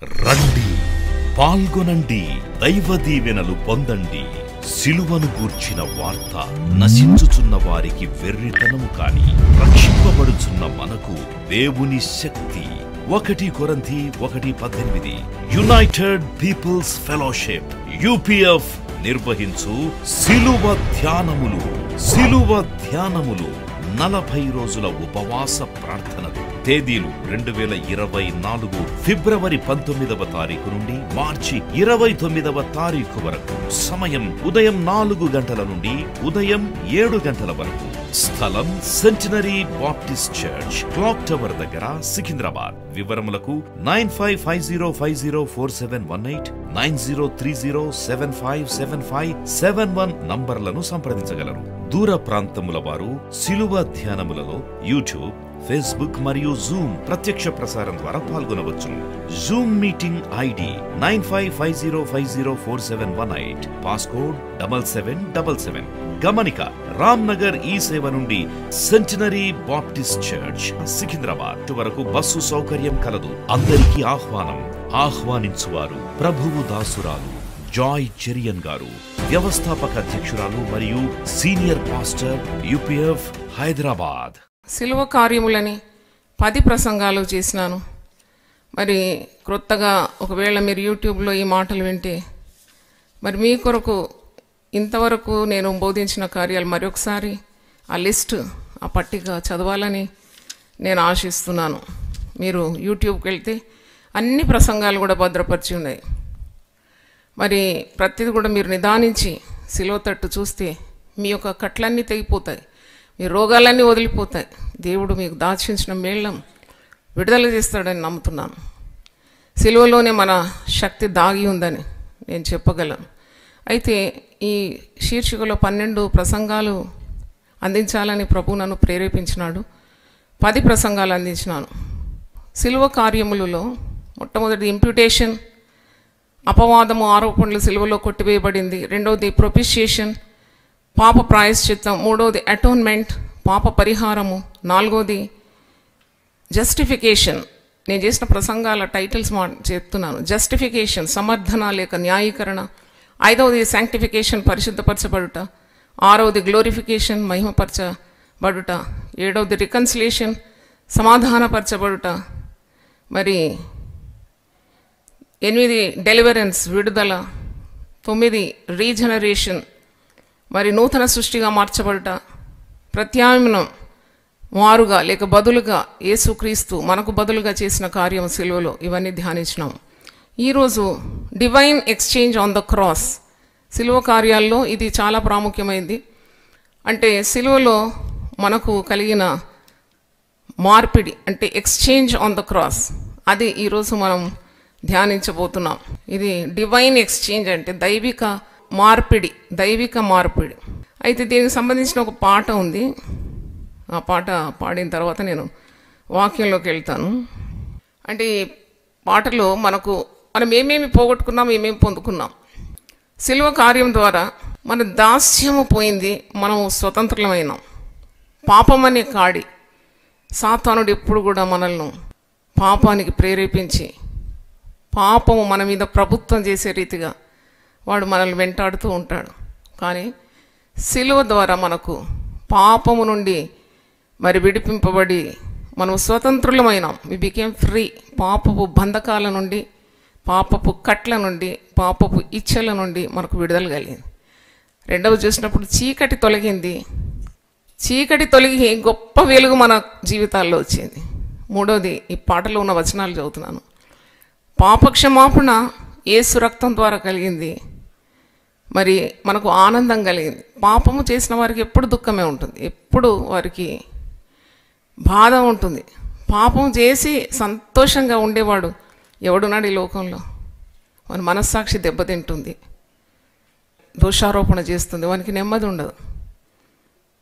రండి, పాల్గొనండి, దైవ దీవెనలు పొందండి. సిలువను గూర్చిన వార్త నశించుచున్న వారికి వెర్రితనము కాని రక్షింపబడుచున్న మనకు దేవుని శక్తి. 1 కొరింథీ 1:18 యునైటెడ్ పీపుల్స్ ఫెలోషిప్ UPF నిర్వహించు సిలువ ధ్యానములు 40 రోజుల ఉపవాస ప్రార్థనలు. తేదీలు 2024 ఫిబ్రవరి 19వ తారీఖు నుండి మార్చి 29వ తారీఖు వరకు. సమయం ఉదయం 4 గంటల నుండి ఉదయం 7 గంటల వరకు. స్థలం centenary Baptist church, clock tower దగ్గర, సికింద్రాబాద్. వివరములకు 9550504718 9030757571 నంబర్లను సంప్రదించగలరు. దూర ప్రాంతముల వారు సిలువ ధ్యానములలో యూట్యూబ్, ఫేస్బుక్ మరియు జూమ్ ప్రత్యక్ష ప్రసారం ద్వారా పాల్గొనవచ్చును. Zoom meeting ID 9550504718 passcode 7777. గమనిక, రామ్నగర్ ఈ సేవ నుండి సెంటినరీ బాప్టిస్ట్ చర్చ్ సికింద్రాబాద్ వరకు బస్సు సౌకర్యం కలదు. అందరికీ ఆహ్వానం. ఆహ్వానించువారు ప్రభువు దాసురాలు జాయ్ చెరియన్ గారు, వ్యవస్థాపక అధ్యక్షురాలు మరియు సీనియర్ పాస్టర్ UPF హైదరాబాద్. సిలువ కార్యములని 10 ప్రసంగాలు చేసినాను. మరి క్రొత్తగా ఒకవేళ మీరు యూట్యూబ్లో ఈ మాటలు వింటే, మరి మీ కొరకు ఇంతవరకు నేను బోధించిన కార్యాలు మరొకసారి ఆ లిస్ట్, ఆ పట్టిక చదవాలని నేను ఆశిస్తున్నాను. మీరు యూట్యూబ్కి వెళ్తే అన్ని ప్రసంగాలు కూడా భద్రపరిచి ఉన్నాయి. మరి ప్రతిది కూడా మీరు నిదానించి సిలువ తట్టు చూస్తే మీ యొక్క కట్లన్నీ తెగిపోతాయి, మీ రోగాలన్నీ వదిలిపోతాయి. దేవుడు మీకు దాచించిన మేళ్ళం విడుదల చేస్తాడని నమ్ముతున్నాను. సిలువలోనే మన శక్తి దాగి ఉందని నేను చెప్పగలను. అయితే ఈ శీర్షికలో 12 ప్రసంగాలు అందించాలని ప్రభు నన్ను ప్రేరేపించినాడు. 10 ప్రసంగాలు అందించినాను. సిలువ కార్యములలో మొట్టమొదటి ఇంప్యూటేషన్, అపవాదము, ఆరోపణలు సిలువలో కొట్టివేయబడింది. రెండవది ప్రొపిషియేషన్, పాప ప్రాయశ్చిత్తం. మూడవది అటోన్మెంట్, పాప పరిహారము. నాలుగవది జస్టిఫికేషన్. నేను చేసిన ప్రసంగాల టైటిల్స్ చెప్తున్నాను. జస్టిఫికేషన్, సమర్థన లేక న్యాయీకరణ. ఐదవది శాంక్టిఫికేషన్, పరిశుద్ధపరచబడుట. ఆరవది గ్లోరిఫికేషన్, మహిమపరచబడుట. ఏడవది రికన్సిలేషన్, సమాధానపరచబడుట. మరి 8 డెలివరెన్స్, విడుదల. 9 రీజనరేషన్, మరి నూతన సృష్టిగా మార్చబడుట. ప్రత్యామ్నాయం, మారుగా లేక బదులుగా యేసుక్రీస్తు మనకు బదులుగా చేసిన కార్యం సిలువలో. ఇవన్నీ ధ్యానించినాం. ఈరోజు divine exchange on the cross. సిలువ కార్యాల్లో ఇది చాలా ప్రాముఖ్యమైంది. అంటే సిలువలో మనకు కలిగిన మార్పిడి, అంటే ఎక్స్చేంజ్ ఆన్ ద క్రాస్, అది ఈరోజు మనం ధ్యానించబోతున్నాం. ఇది డివైన్ ఎక్స్చేంజ్ అంటే దైవిక మార్పిడి. అయితే దీనికి సంబంధించిన ఒక పాట ఉంది. ఆ పాట పాడిన తర్వాత నేను వాక్యంలోకి వెళ్తాను. అంటే ఈ పాటలో మనం ఏమేమి పోగొట్టుకున్నాం, ఏమేమి పొందుకున్నాం. సిలువ కార్యం ద్వారా మన దాస్యము పోయింది, మనము స్వతంత్రులమైనాం. పాపం అనే కాడి, సాతానుడు ఎప్పుడు కూడా మనల్ని పాపానికి ప్రేరేపించి పాపము మన మీద ప్రభుత్వం చేసే రీతిగా వాడు మనల్ని వెంటాడుతూ ఉంటాడు. కానీ సిలువ ద్వారా మనకు పాపము నుండి మరి విడిపింపబడి మనం స్వతంత్రులమైనాం. We became free. పాపపు బంధకాల నుండి, పాపపు కట్ల నుండి, పాపపు ఇచ్చల నుండి మనకు విడుదల కలిగింది. రెండవది చూసినప్పుడు చీకటి తొలగింది. చీకటి తొలగి గొప్ప వెలుగు మన జీవితాల్లో వచ్చింది. మూడవది ఈ పాటలో ఉన్న వచనాలు చదువుతున్నాను. పాపక్షమాపణ యేసు రక్తం ద్వారా కలిగింది. మరి మనకు ఆనందం కలిగింది. పాపము చేసిన వారికి ఎప్పుడు దుఃఖమే ఉంటుంది, ఎప్పుడు వారికి బాధ ఉంటుంది. పాపం చేసి సంతోషంగా ఉండేవాడు ఎవడున్నాడు ఈ లోకంలో? మన మనస్సాక్షి దెబ్బతింటుంది, దోషారోపణ చేస్తుంది, వానికి నెమ్మది ఉండదు.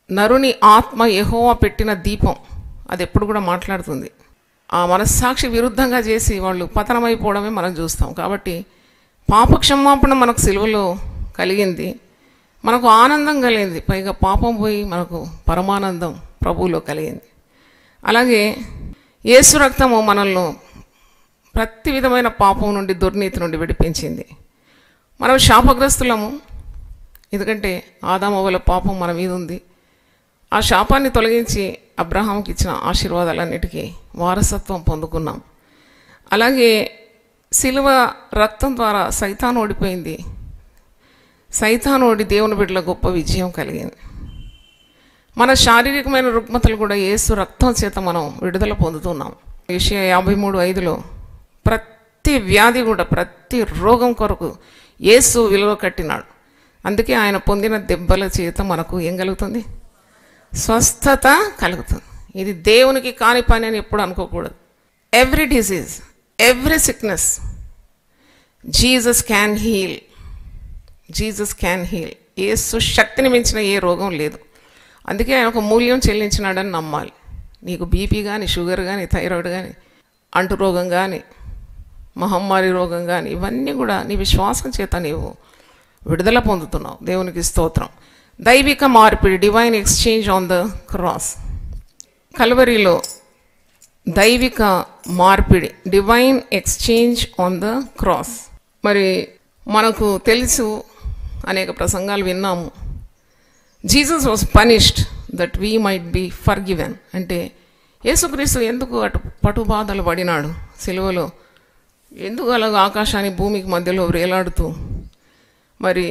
నరుని ఆత్మ యెహోవా పెట్టిన దీపం, అది ఎప్పుడు కూడా మాట్లాడుతుంది. ఆ మనస్సాక్షి విరుద్ధంగా చేసి వాళ్ళు పతనమైపోవడమే మనం చూస్తాం. కాబట్టి పాపక్షమాపణ మనకు సిలువలో కలిగింది, మనకు ఆనందం కలిగింది. పైగా పాపం పోయి మనకు పరమానందం ప్రభువులో కలిగింది. అలాగే యేసు రక్తము మనల్ని ప్రతి విధమైన పాపం నుండి, దుర్నీతి నుండి విడిపించింది. మనం శాపగ్రస్తులము, ఎందుకంటే ఆదామవ్వల పాపం మన మీద ఉంది. ఆ శాపాన్ని తొలగించి అబ్రహాంకి ఇచ్చిన ఆశీర్వాదాలన్నిటికీ వారసత్వం పొందుకున్నాం. అలాగే సిలువ రక్తం ద్వారా సైతాను ఓడిపోయింది. సైతాను ఓడి దేవుని బిడ్డల గొప్ప విజయం కలిగింది. మన శారీరకమైన రుగ్మతలు కూడా యేసు రక్తం చేత మనం విడుదల పొందుతున్నాం. యెషయా 53:5లో ప్రతి వ్యాధి కూడా, ప్రతి రోగం కొరకు యేసు విలువ కట్టినాడు. అందుకే ఆయన పొందిన దెబ్బల చేత మనకు ఏం కలుగుతుంది? స్వస్థత కలుగుతుంది. ఇది దేవునికి కాని పని అని ఎప్పుడు అనుకోకూడదు. Every disease, every sickness Jesus can heal. Jesus can heal. యేసు శక్తిని మించిన ఏ రోగం లేదు. అందుకే ఆయన ఒక మూల్యం చెల్లించినాడని నమ్మాలి. నీకు బీపీ కానీ, షుగర్ కానీ, థైరాయిడ్ కానీ, అంటు రోగం కానీ, మహమ్మారి రోగం కానీ, ఇవన్నీ కూడా నీ విశ్వాసం చేత నీవు విడుదల పొందుతున్నావు. దేవునికి స్తోత్రం. దైవిక మార్పిడి, divine exchange on the cross. కల్వరిలో దైవిక మార్పిడి, divine exchange on the cross. మరి మనకు తెలుసు, అనేక ప్రసంగాలు విన్నాము, Jesus was punished that we might be forgiven. అంటే యేసుక్రీస్తు ఎందుకు అటు పటుబాధలు పడినాడు సిలువలో? ఎందుకు అలాగ ఆకాశాన్ని భూమికి మధ్యలో వేలాడుతూ మరి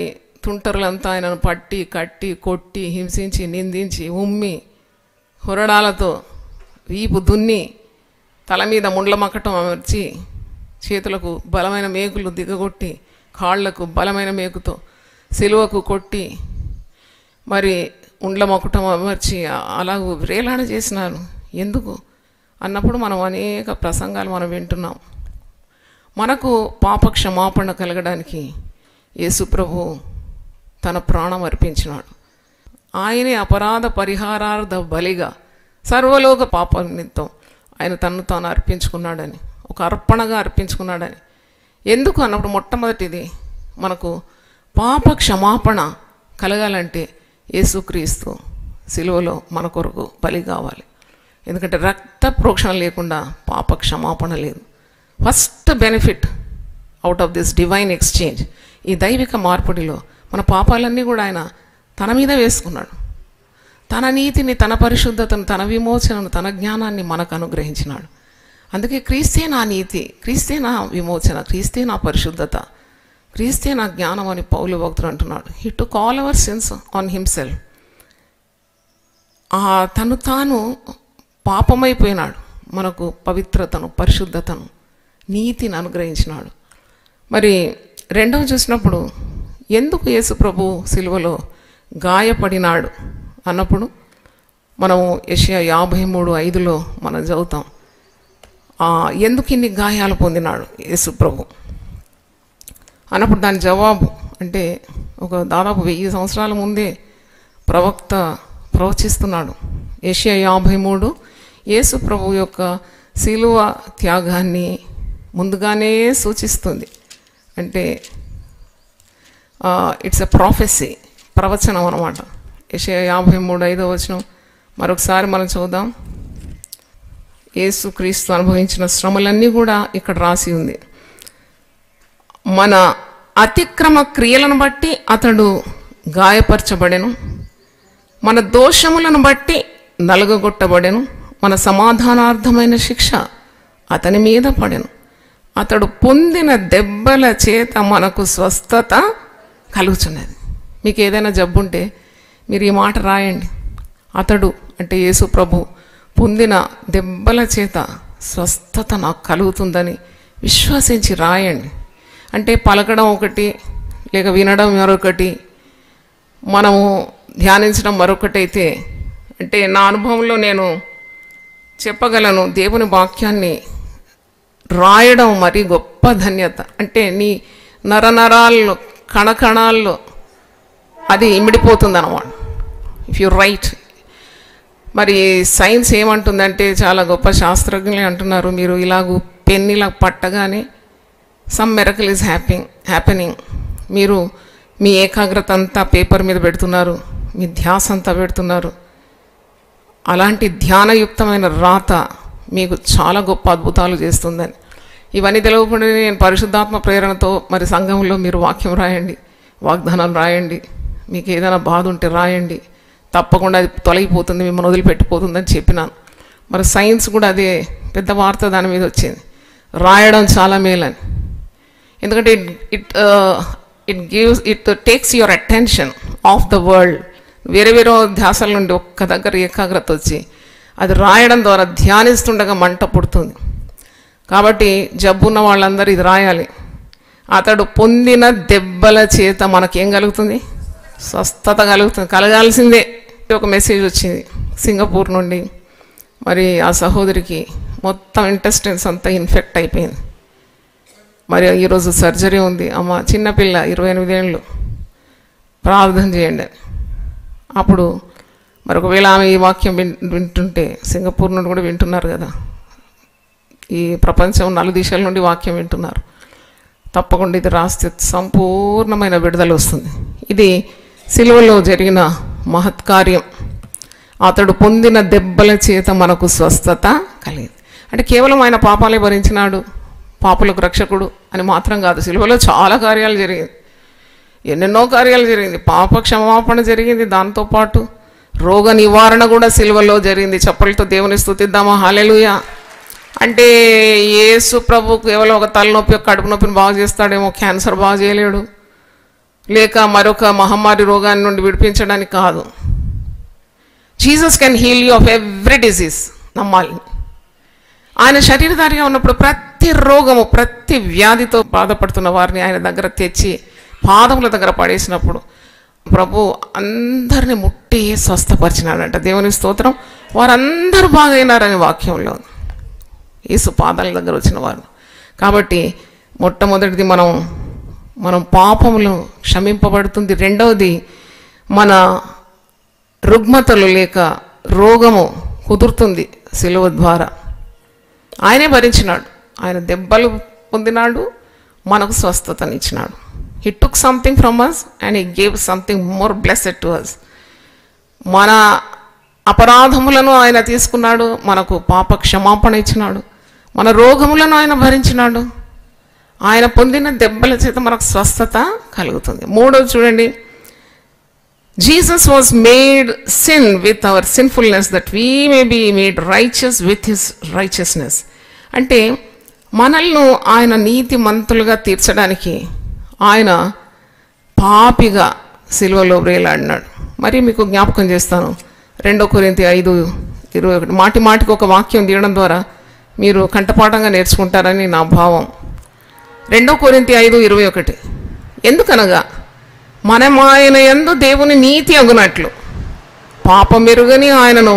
తుంటరులంతా ఆయనను పట్టి, కట్టి, కొట్టి, హింసించి, నిందించి, ఉమ్మి, హురడాలతో వీపు దున్ని, తల మీద ముండ్ల మక్కటం అమర్చి, చేతులకు బలమైన మేకులు దిగగొట్టి, కాళ్లకు బలమైన మేకుతో సిలువకు కొట్టి, మరి ఉండ్ల మొక్కటం అమర్చి అలా వేలాడ చేసినారు. ఎందుకు అన్నప్పుడు మనం అనేక ప్రసంగాలు మనం వింటున్నాం. మనకు పాప క్షమాపణ కలగడానికి యేసు ప్రభు తన ప్రాణం అర్పించినాడు. ఆయనే అపరాధ పరిహారార్థ బలిగా సర్వలోక పాప నిమిత్తం ఆయన తన్ను తాను అర్పించుకున్నాడని, ఒక అర్పణగా అర్పించుకున్నాడని. ఎందుకు అన్నప్పుడు మొట్టమొదటిది మనకు పాప క్షమాపణ కలగాలంటే యేసుక్రీస్తు సిలువలో మన కొరకు బలి కావాలి. ఎందుకంటే రక్త ప్రోక్షణ లేకుండా పాప క్షమాపణ లేదు. First benefit out of this divine exchange, ఈ దైవిక మార్పిడిలో మన పాపాలన్నీ కూడా ఆయన తన మీద వేసుకున్నాడు. తన నీతిని, తన పరిశుద్ధతను, తన విమోచనను, తన జ్ఞానాన్ని మనకు అనుగ్రహించినాడు. అందుకే క్రీస్తే నా నీతి, క్రీస్తే నా విమోచన, క్రీస్తే నా పరిశుద్ధత, క్రీస్తే నా జ్ఞానం అని పౌలు భక్తుడు అంటున్నాడు. He took all our sins on himself. తను తాను పాపమైపోయినాడు, మనకు పవిత్రతను, పరిశుద్ధతను, నీతిని అనుగ్రహించినాడు. మరి రెండవ చూసినప్పుడు ఎందుకు యేసు ప్రభు సిలువలో గాయపడినాడు అన్నప్పుడు మనము యెషయా 53:5లో మనం చదువుతాం. ఎందుకు ఇన్ని గాయాలు పొందినాడు యేసు ప్రభు అన్నప్పుడు దాని జవాబు అంటే ఒక దాదాపు 1000 సంవత్సరాల ముందే ప్రవక్త ప్రవచిస్తున్నాడు. యెషయా 53 యేసు ప్రభు యొక్క సిలువ త్యాగాన్ని ముందుగానే సూచిస్తుంది. అంటే ఇట్స్ ఎ ప్రాఫెసీ, ప్రవచనం అన్నమాట. యెషయా 53:5 మరొకసారి మనం చూద్దాం. యేసు క్రీస్తు అనుభవించిన శ్రమలన్నీ కూడా ఇక్కడ రాసి ఉంది. మన అతిక్రమ క్రియలను బట్టి అతడు గాయపరచబడెను, మన దోషములను బట్టి నలుగగొట్టబడెను, మన సమాధానార్థమైన శిక్ష అతని మీద పడెను, అతడు పొందిన దెబ్బల చేత మనకు స్వస్థత కలుగుతున్నది. మీకు ఏదైనా జబ్బు ఉంటే మీరు ఈ మాట రాయండి. అతడు అంటే యేసు ప్రభు పొందిన దెబ్బల చేత స్వస్థత నాకు కలుగుతుందని విశ్వసించి రాయండి. అంటే పలకడం ఒకటి, లేక వినడం మరొకటి, మనము ధ్యానించడం మరొకటి అయితే, అంటే నా అనుభవంలో నేను చెప్పగలను, దేవుని వాక్యాన్ని రాయడం మరి గొప్ప ధన్యత. అంటే నీ నరనరాల్లో, కణకణాల్లో అది ఇమిడిపోతుంది అన్నమాట. If you right. మరి సైన్స్ ఏమంటుందంటే, చాలా గొప్ప శాస్త్రజ్ఞులే అంటున్నారు, మీరు ఇలాగూ పెన్ ఇలా పట్టగానే సమ్ మిరకల్ ఈజ్ హ్యాపెనింగ్. మీరు మీ ఏకాగ్రత అంతా పేపర్ మీద పెడుతున్నారు, మీ ధ్యాస అంతా పెడుతున్నారు. అలాంటి ధ్యానయుక్తమైన రాత మీకు చాలా గొప్ప అద్భుతాలు చేస్తుందని. ఇవన్నీ తెలియకుండా నేను పరిశుద్ధాత్మ ప్రేరణతో మరి సంఘంలో మీరు వాక్యం రాయండి, వాగ్దానాలు రాయండి, మీకు ఏదైనా బాధ ఉంటే రాయండి, తప్పకుండా అది తొలగిపోతుంది, మిమ్మల్ని వదిలిపెట్టిపోతుందని చెప్పినాను. మరి సైన్స్ కూడా అదే పెద్ద వార్త దాని మీద వచ్చింది, రాయడం చాలా మేలని. ఎందుకంటే it takes your attention of the world. వేరే వేరే ధ్యాసాల నుండి ఒక్క దగ్గర ఏకాగ్రత వచ్చి అది రాయడం ద్వారా ధ్యానిస్తుండగా మంట పుడుతుంది. కాబట్టి జబ్బున్న వాళ్ళందరూ ఇది రాయాలి. అతడు పొందిన దెబ్బల చేత మనకేం కలుగుతుంది? స్వస్థత కలుగుతుంది, కలగాల్సిందే. ఒక మెసేజ్ వచ్చింది సింగపూర్ నుండి. మరి ఆ సహోదరికి మొత్తం ఇంటెస్టైన్స్ అంతా ఇన్ఫెక్ట్ అయిపోయింది. మరి ఈరోజు సర్జరీ ఉంది. అమ్మ చిన్నపిల్ల 28 ఏళ్ళు, ప్రార్థన చేయండి. అప్పుడు మరి ఒకవేళ ఆమె ఈ వాక్యం వింటుంటే, సింగపూర్ నుండి కూడా వింటున్నారు కదా, ఈ ప్రపంచం 4 దేశాల నుండి వాక్యం వింటున్నారు, తప్పకుండా ఇది రాస్తే సంపూర్ణమైన విడుదల వస్తుంది. ఇది సిలువలో జరిగిన మహత్కార్యం. అతడు పొందిన దెబ్బల చేత మనకు స్వస్థత కలిగింది. అంటే కేవలం ఆయన పాపాలే భరించినాడు, పాపులకు రక్షకుడు అని మాత్రం కాదు. సిలువలో చాలా కార్యాలు జరిగింది, ఎన్నెన్నో కార్యాలు జరిగింది. పాప క్షమాపణ జరిగింది, దాంతోపాటు రోగ నివారణ కూడా సిలువలో జరిగింది. చప్పలతో దేవుని స్తుతిద్దామా, హల్లెలూయా. అంటే యేసు ప్రభు కేవలం ఒక తలనొప్పి, కడుపు నొప్పిని బాగు చేస్తాడేమో, క్యాన్సర్ బాగు చేయలేడు, లేక మరొక మహమ్మారి రోగాన్ని నుండి విడిపించడానికి కాదు. Jesus can heal you of every disease. నమ్మాలి. ఆయన శరీరధారిగా ఉన్నప్పుడు ప్రతి రోగము, ప్రతి వ్యాధితో బాధపడుతున్న వారిని ఆయన దగ్గర తెచ్చి పాదముల దగ్గర పడేసినప్పుడు ప్రభు అందరిని ముట్టి స్వస్థపరిచినాడంట. దేవుని స్తోత్రం. వారందరూ బాగైనారని వాక్యంలో, యేసు పాదాల దగ్గర వచ్చిన వారు. కాబట్టి మొట్టమొదటిది మనం పాపములు క్షమింపబడుతుంది. రెండవది మన రుగ్మతలు లేక రోగము కుదురుతుంది సిలువ ద్వారా. ఆయనే భరించినాడు, ఆయన దెబ్బలు పొందినాడు, మనకు స్వస్థతనిచ్చినాడు. He took something from us and he gave something more blessed to us. మన అపరాధములను ఆయన తీసుకున్నాడు, మనకు పాప క్షమాపణ ఇచ్చినాడు, మన రోగములను ఆయన భరించినాడు. ఆయన పొందిన దెబ్బల చేత మనకు స్వస్థత కలుగుతుంది. మూడోది చూడండి, Jesus was made sin with our sinfulness that we may be made righteous with his righteousness. అంటే మనల్ని ఆయన నీతి మంతులుగా తీర్చడానికి ఆయన పాపిగా సిలువలో వేలాడినాడు. మరి మీకు జ్ఞాపకం చేస్తాను, 2 కొరింథీ 5:21. మాటి మాటికి ఒక వాక్యం తీయడం ద్వారా మీరు కంఠపాఠంగా నేర్చుకుంటారని నా భావం. 2 కొరింథీ 5:21. ఎందుకనగా మనం ఆయన యందు దేవుని నీతి అగునట్లు పాపమెరుగని ఆయనను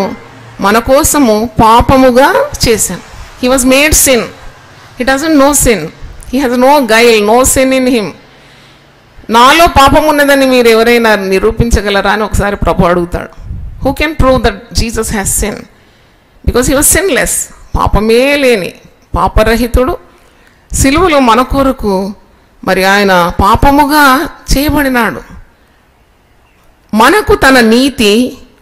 మన కోసము పాపముగా చేశాను. He was made sin. He doesn't know sin. He has no guilt, no sin in him. నాలో పాపం ఉన్నదని మీరు ఎవరైనా నిరూపించగలరా అని ఒకసారి ప్రభు అడుగుతాడు. Who can prove that Jesus has sin? Because he was sinless. పాపమే లేని పాపరహితుడు. సిలువలో మన కొరకు మరి ఆయన పాపముగా చేయబడినాడు, మనకు తన నీతి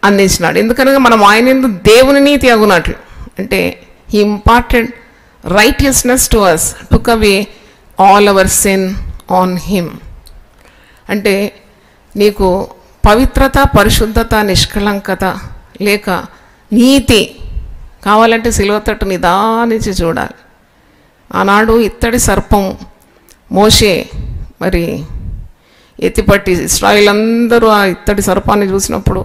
అందించినాడు. ఎందుకనగా మనం ఆయన యందు దేవుని నీతి అగునట్లు, అంటే he imparted righteousness to us, took away all our sin on him. అంటే నీకు పవిత్రత, పరిశుద్ధత, నిష్కళంకత లేక నీతి కావాలంటే సిలువ తట్టు నిదానించి చూడాలి. ఆనాడు ఇత్తడి సర్పం మోషే మరి ఎత్తిపట్టి ఇశ్రాయేలు అందరూ ఆ ఇత్తడి సర్పాన్ని చూసినప్పుడు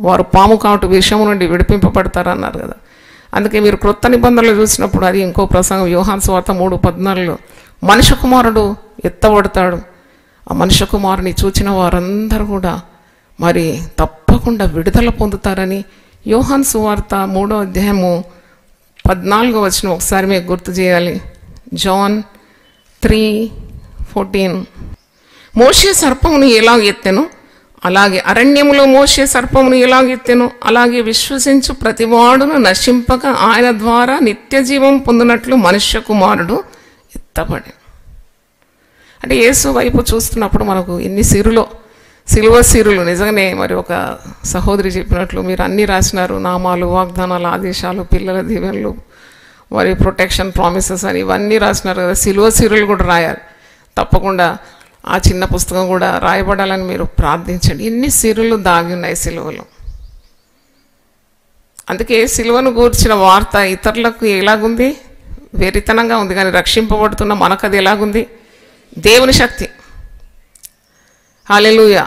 వారు పాము కాటు విషయం నుండి విడిపింపబడతారన్నారు కదా. అందుకే మీరు క్రొత్త నిబంధనలు చూసినప్పుడు, అది ఇంకో ప్రసంగం, యోహాను సువార్త 3:14, మనుష్య కుమారుడు ఎత్తబడతాడు. ఆ మనుష్య కుమారుని చూచిన వారందరూ కూడా మరి తప్పకుండా విడుదల పొందుతారని యోహాను సువార్త 3వ అధ్యాయము 14వ వచనం ఒకసారి మీకు గుర్తు చేయాలి. జాన్ 3:14. మోషే సర్పమును ఎలాగ ఎత్తెను అలాగే అరణ్యములో మోషే సర్పమును ఎలాగ ఎత్తెను అలాగే విశ్వసించు ప్రతివాడును నశింపక ఆయన ద్వారా నిత్య జీవం పొందినట్లు మనుష్య కుమారుడు ఎత్తబడి. అంటే యేసు వైపు చూస్తున్నప్పుడు మనకు ఎన్ని సిలువ సిరులు. నిజంగానే మరి ఒక సహోదరి చెప్పినట్లు మీరు అన్నీ రాసినారు, నామాలు, వాగ్దానాలు, ఆదేశాలు, పిల్లల దీవెనలు, మరి ప్రొటెక్షన్ ప్రామిసెస్ అని ఇవన్నీ రాసినారు కదా. సిలువ సిరులు కూడా రాయాలి. తప్పకుండా ఆ చిన్న పుస్తకం కూడా రాయబడాలని మీరు ప్రార్థించండి. ఎన్ని సిరులు దాగి ఉన్నాయి సిలువలో. అందుకే సిలువను గూర్చిన వార్త ఇతరులకు ఎలాగుంది? వెరితనంగా ఉంది. కానీ రక్షింపబడుతున్న మనకు అది ఎలాగుంది? దేవుని శక్తి. హల్లెలూయా.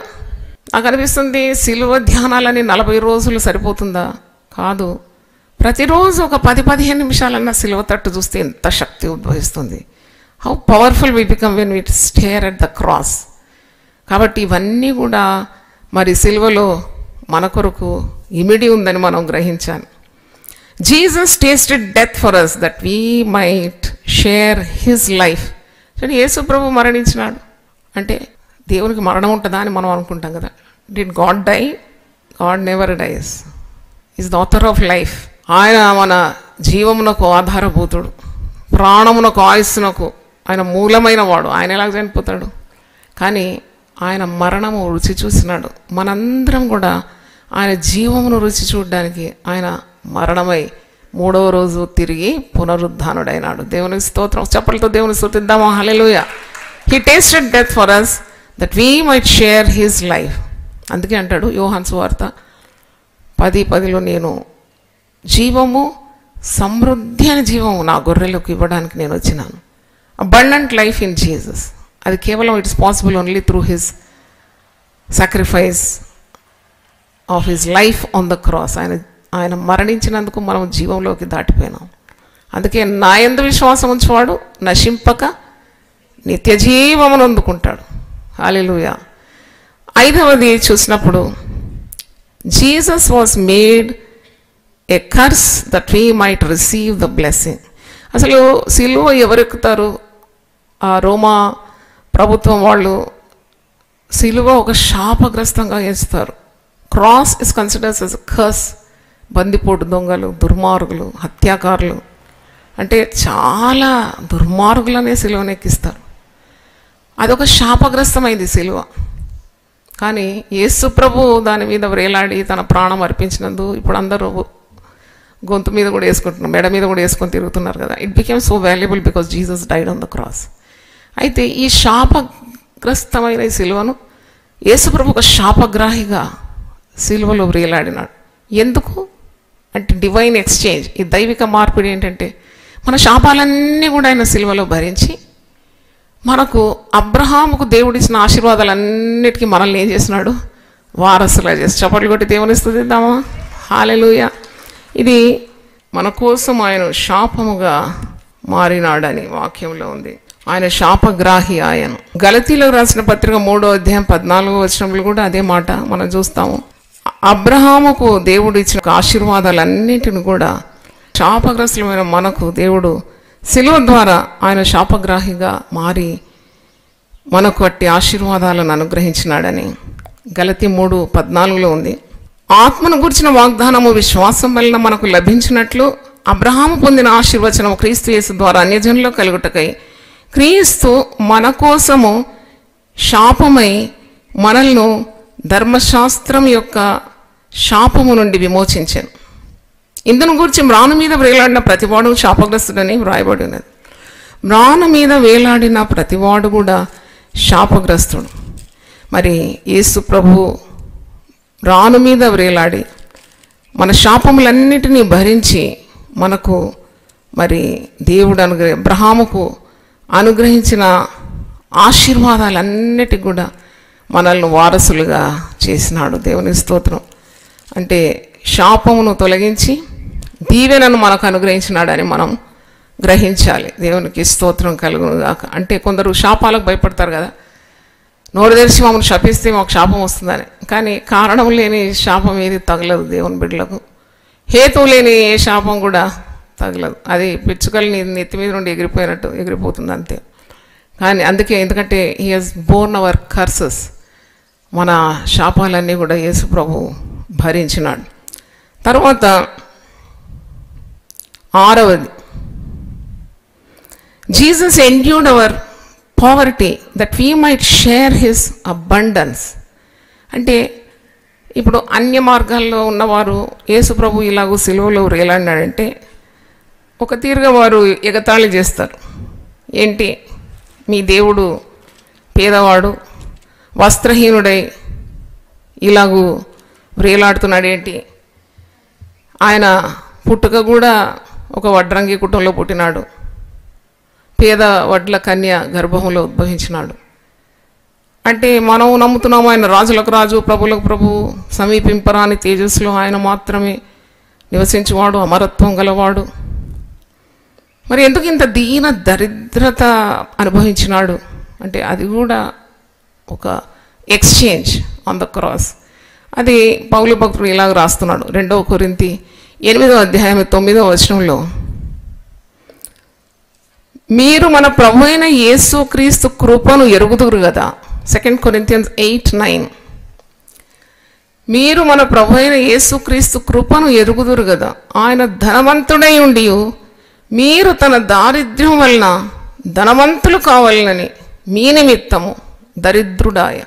నాకు అనిపిస్తుంది సిలువ ధ్యానాలని 40 రోజులు సరిపోతుందా? కాదు. ప్రతిరోజు ఒక 10-15 నిమిషాలన్నా సిలువ తట్టు చూస్తే ఎంత శక్తి ఉద్భవిస్తుంది. How powerful we become when we stare at the cross. కాబట్టి ఇవన్నీ కూడా మరి సిలువలో మన కొరకు ఇమిడి ఉందని మనం గ్రహించాలి. Jesus tasted death for us that we might share his life. చూడండి, యేసు ప్రభు మరణించినాడు అంటే దేవునికి మరణం ఉంటుందా అని మనం అనుకుంటాం కదా. Did God die? God never dies. Is the author of life. ఆయన మన జీవమునకు ఆధారభూతుడు, ప్రాణమునకు ఆయుస్సునకు ఆయన మూలమైన వాడు. ఆయన ఎలా చనిపోతాడు? కానీ ఆయన మరణము రుచి చూసినాడు. మనందరం కూడా ఆయన జీవమును రుచి చూడడానికి ఆయన మరణమై 3వ రోజు తిరిగి పునరుద్ధానుడైనాడు. దేవునికి స్తోత్రం. చప్పలతో దేవుని స్తుతిద్దామా? Hallelujah. He tasted death for us that we might share his life. అందుకే అంటాడు యోహాను సువార్త 10:10లో, నేను జీవము, సమృద్ధి అని జీవము నా గొర్రెలకు ఇవ్వడానికి నేను వచ్చినాను. Abundant life in Jesus. అది కేవలం it's possible only through his sacrifice of his life on the cross. ఆయన మరణించినందుకు మనం జీవంలోకి దాటిపోయినాం. అందుకే నా యందు విశ్వాసం ఉంచేవాడు నశింపక నిత్య జీవమును అందుకుంటాడు. హల్లెలూయా. 5వది చూసినప్పుడు, Jesus was made A curse that we might receive the blessing. అసలు సిలువ ఎవరెక్కుతారు? ఆ రోమా ప్రభుత్వం వాళ్ళు సిలువ ఒక శాపగ్రస్తంగా చేస్తారు. Cross is considers as curse. బందిపోటు దొంగలు, దుర్మార్గులు, హత్యాకారులు అంటే చాలా దుర్మార్గులనే సిలువను ఎక్కిస్తారు. అదొక శాపగ్రస్తమైంది సిలువ. కానీ యేసు ప్రభు దాని మీద వేలాడి తన ప్రాణం అర్పించినందు ఇప్పుడు అందరూ గొంతు మీద కూడా వేసుకుంటున్నారు, మెడ మీద కూడా వేసుకొని తిరుగుతున్నారు కదా. It became so valuable because Jesus died on the cross. అయితే ఈ శాపగ్రస్తమైన ఈ సిలువను యేసు ప్రభు ఒక శాపగ్రాహిగా సిలువలో వేలాడినాడు. ఎందుకు అంటే డివైన్ ఎక్స్చేంజ్. ఈ దైవిక మార్పిడి ఏంటంటే మన శాపాలన్నీ కూడా ఆయన సిలువలో భరించి మనకు అబ్రహాముకు దేవుడిచ్చిన ఆశీర్వాదాలన్నిటికీ మనల్ని ఏం చేస్తున్నాడు? వారసులా చేసి. చప్పట్లు కొట్టి దేవుని స్తుతిద్దామా? హల్లెలూయా. ఇది మన కోసం ఆయన శాపముగా మారినాడని వాక్యంలో ఉంది. ఆయన శాపగ్రాహి ఆయన. గలతీలకు రాసిన పత్రిక 3వ అధ్యాయం 14వ వచనంలో కూడా అదే మాట మనం చూస్తాము. అబ్రహాముకు దేవుడు ఇచ్చిన ఆశీర్వాదాలన్నిటిని కూడా శాపగ్రస్తులమైన మనకు దేవుడు సిలువ ద్వారా ఆయన శాపగ్రాహిగా మారి మనకు అట్టి ఆశీర్వాదాలను అనుగ్రహించినాడని గలతీ 3:14లో ఉంది. ఆత్మను గురించిన వాగ్దానము విశ్వాసం వలన మనకు లభించినట్లు అబ్రహాము పొందిన ఆశీర్వచనం క్రీస్తు యేసు ద్వారా అన్యజనుల్లో కలుగుటకై క్రీస్తు మన కోసము శాపమై మనల్ని ధర్మశాస్త్రం యొక్క శాపము నుండి విమోచించాను. ఇందును గురించి మ్రాను మీద వేలాడిన ప్రతివాడు శాపగ్రస్తుడని వ్రాయబడి ఉన్నది. మ్రాను మీద వేలాడిన ప్రతివాడు కూడా శాపగ్రస్తుడు. మరి యేసు ప్రభు రాను మీద వేలాడి మన శాపములన్నిటినీ భరించి మనకు మరి దేవుడు అబ్రహాముకు అనుగ్రహించిన ఆశీర్వాదాలన్నిటికి కూడా మనల్ని వారసులుగా చేసినాడు. దేవుని స్తోత్రం. అంటే శాపమును తొలగించి దీవెనను మనకు అనుగ్రహించినాడని మనం గ్రహించాలి. దేవునికి స్తోత్రం కలుగునుగాక. అంటే కొందరు శాపాలకు భయపడతారు కదా, నోరు తెరిచి మమ్మల్ని శపిస్తే మాకు శాపం వస్తుందని. కానీ కారణం లేని శాపం ఏది తగలదు దేవుని బిడ్డలకు. హేతువు లేని ఏ శాపం కూడా తగలదు. అది పిచ్చుకల్ని నెత్తి మీద నుండి ఎగిరిపోయినట్టు ఎగిరిపోతుంది అంతే. కానీ అందుకే ఎందుకంటే he has borne our curses. మన శాపాలన్నీ కూడా యేసు ప్రభు భరించినాడు. తర్వాత 6వది, Jesus endured our poverty that we might share his abundance. అంటే ఇప్పుడు అన్య మార్గాల్లో ఉన్నవారు యేసు ప్రభు ఇలాగూ సిలువలో వేలాడినాడంటే ఒక తీరుగా వారు ఎగతాళి చేస్తారు. ఏంటి, మీ దేవుడు పేదవాడు, వస్త్రహీనుడై ఇలాగూ వ్రేలాడుతున్నాడు ఏంటి, ఆయన పుట్టుక కూడా ఒక వడ్రంగి కుటుంబంలో పుట్టినాడు, పేద వడ్ల కన్య గర్భంలో ఉద్భవించినాడు అంటే మనం నమ్ముతున్నాము ఆయన రాజులకు రాజు, ప్రభులకు ప్రభు, సమీపింపరాని తేజస్సులో ఆయన మాత్రమే నివసించేవాడు, అమరత్వం గలవాడు. మరి ఎందుకు ఇంత దీన దరిద్రత అనుభవించినాడు అంటే అది కూడా ఒక ఎక్స్చేంజ్ ఆన్ ద క్రాస్. అది పౌలు భక్తుడు ఇలాగ రాస్తున్నాడు 2 కొరింథీ 8వ అధ్యాయం 9వ వచనంలో, మీరు మన ప్రభు అయిన యేసు క్రీస్తు కృపను ఎరుగుదురు కదా. 2 Corinthians 8:9, మీరు మన ప్రభు అయిన యేసు క్రీస్తు కృపను ఎరుగుదురు కదా, ఆయన ధనవంతుడై ఉండి మీరు తన దారిద్ర్యం వలన ధనవంతులు కావాలని మీ నిమిత్తము దరిద్రుడాయ.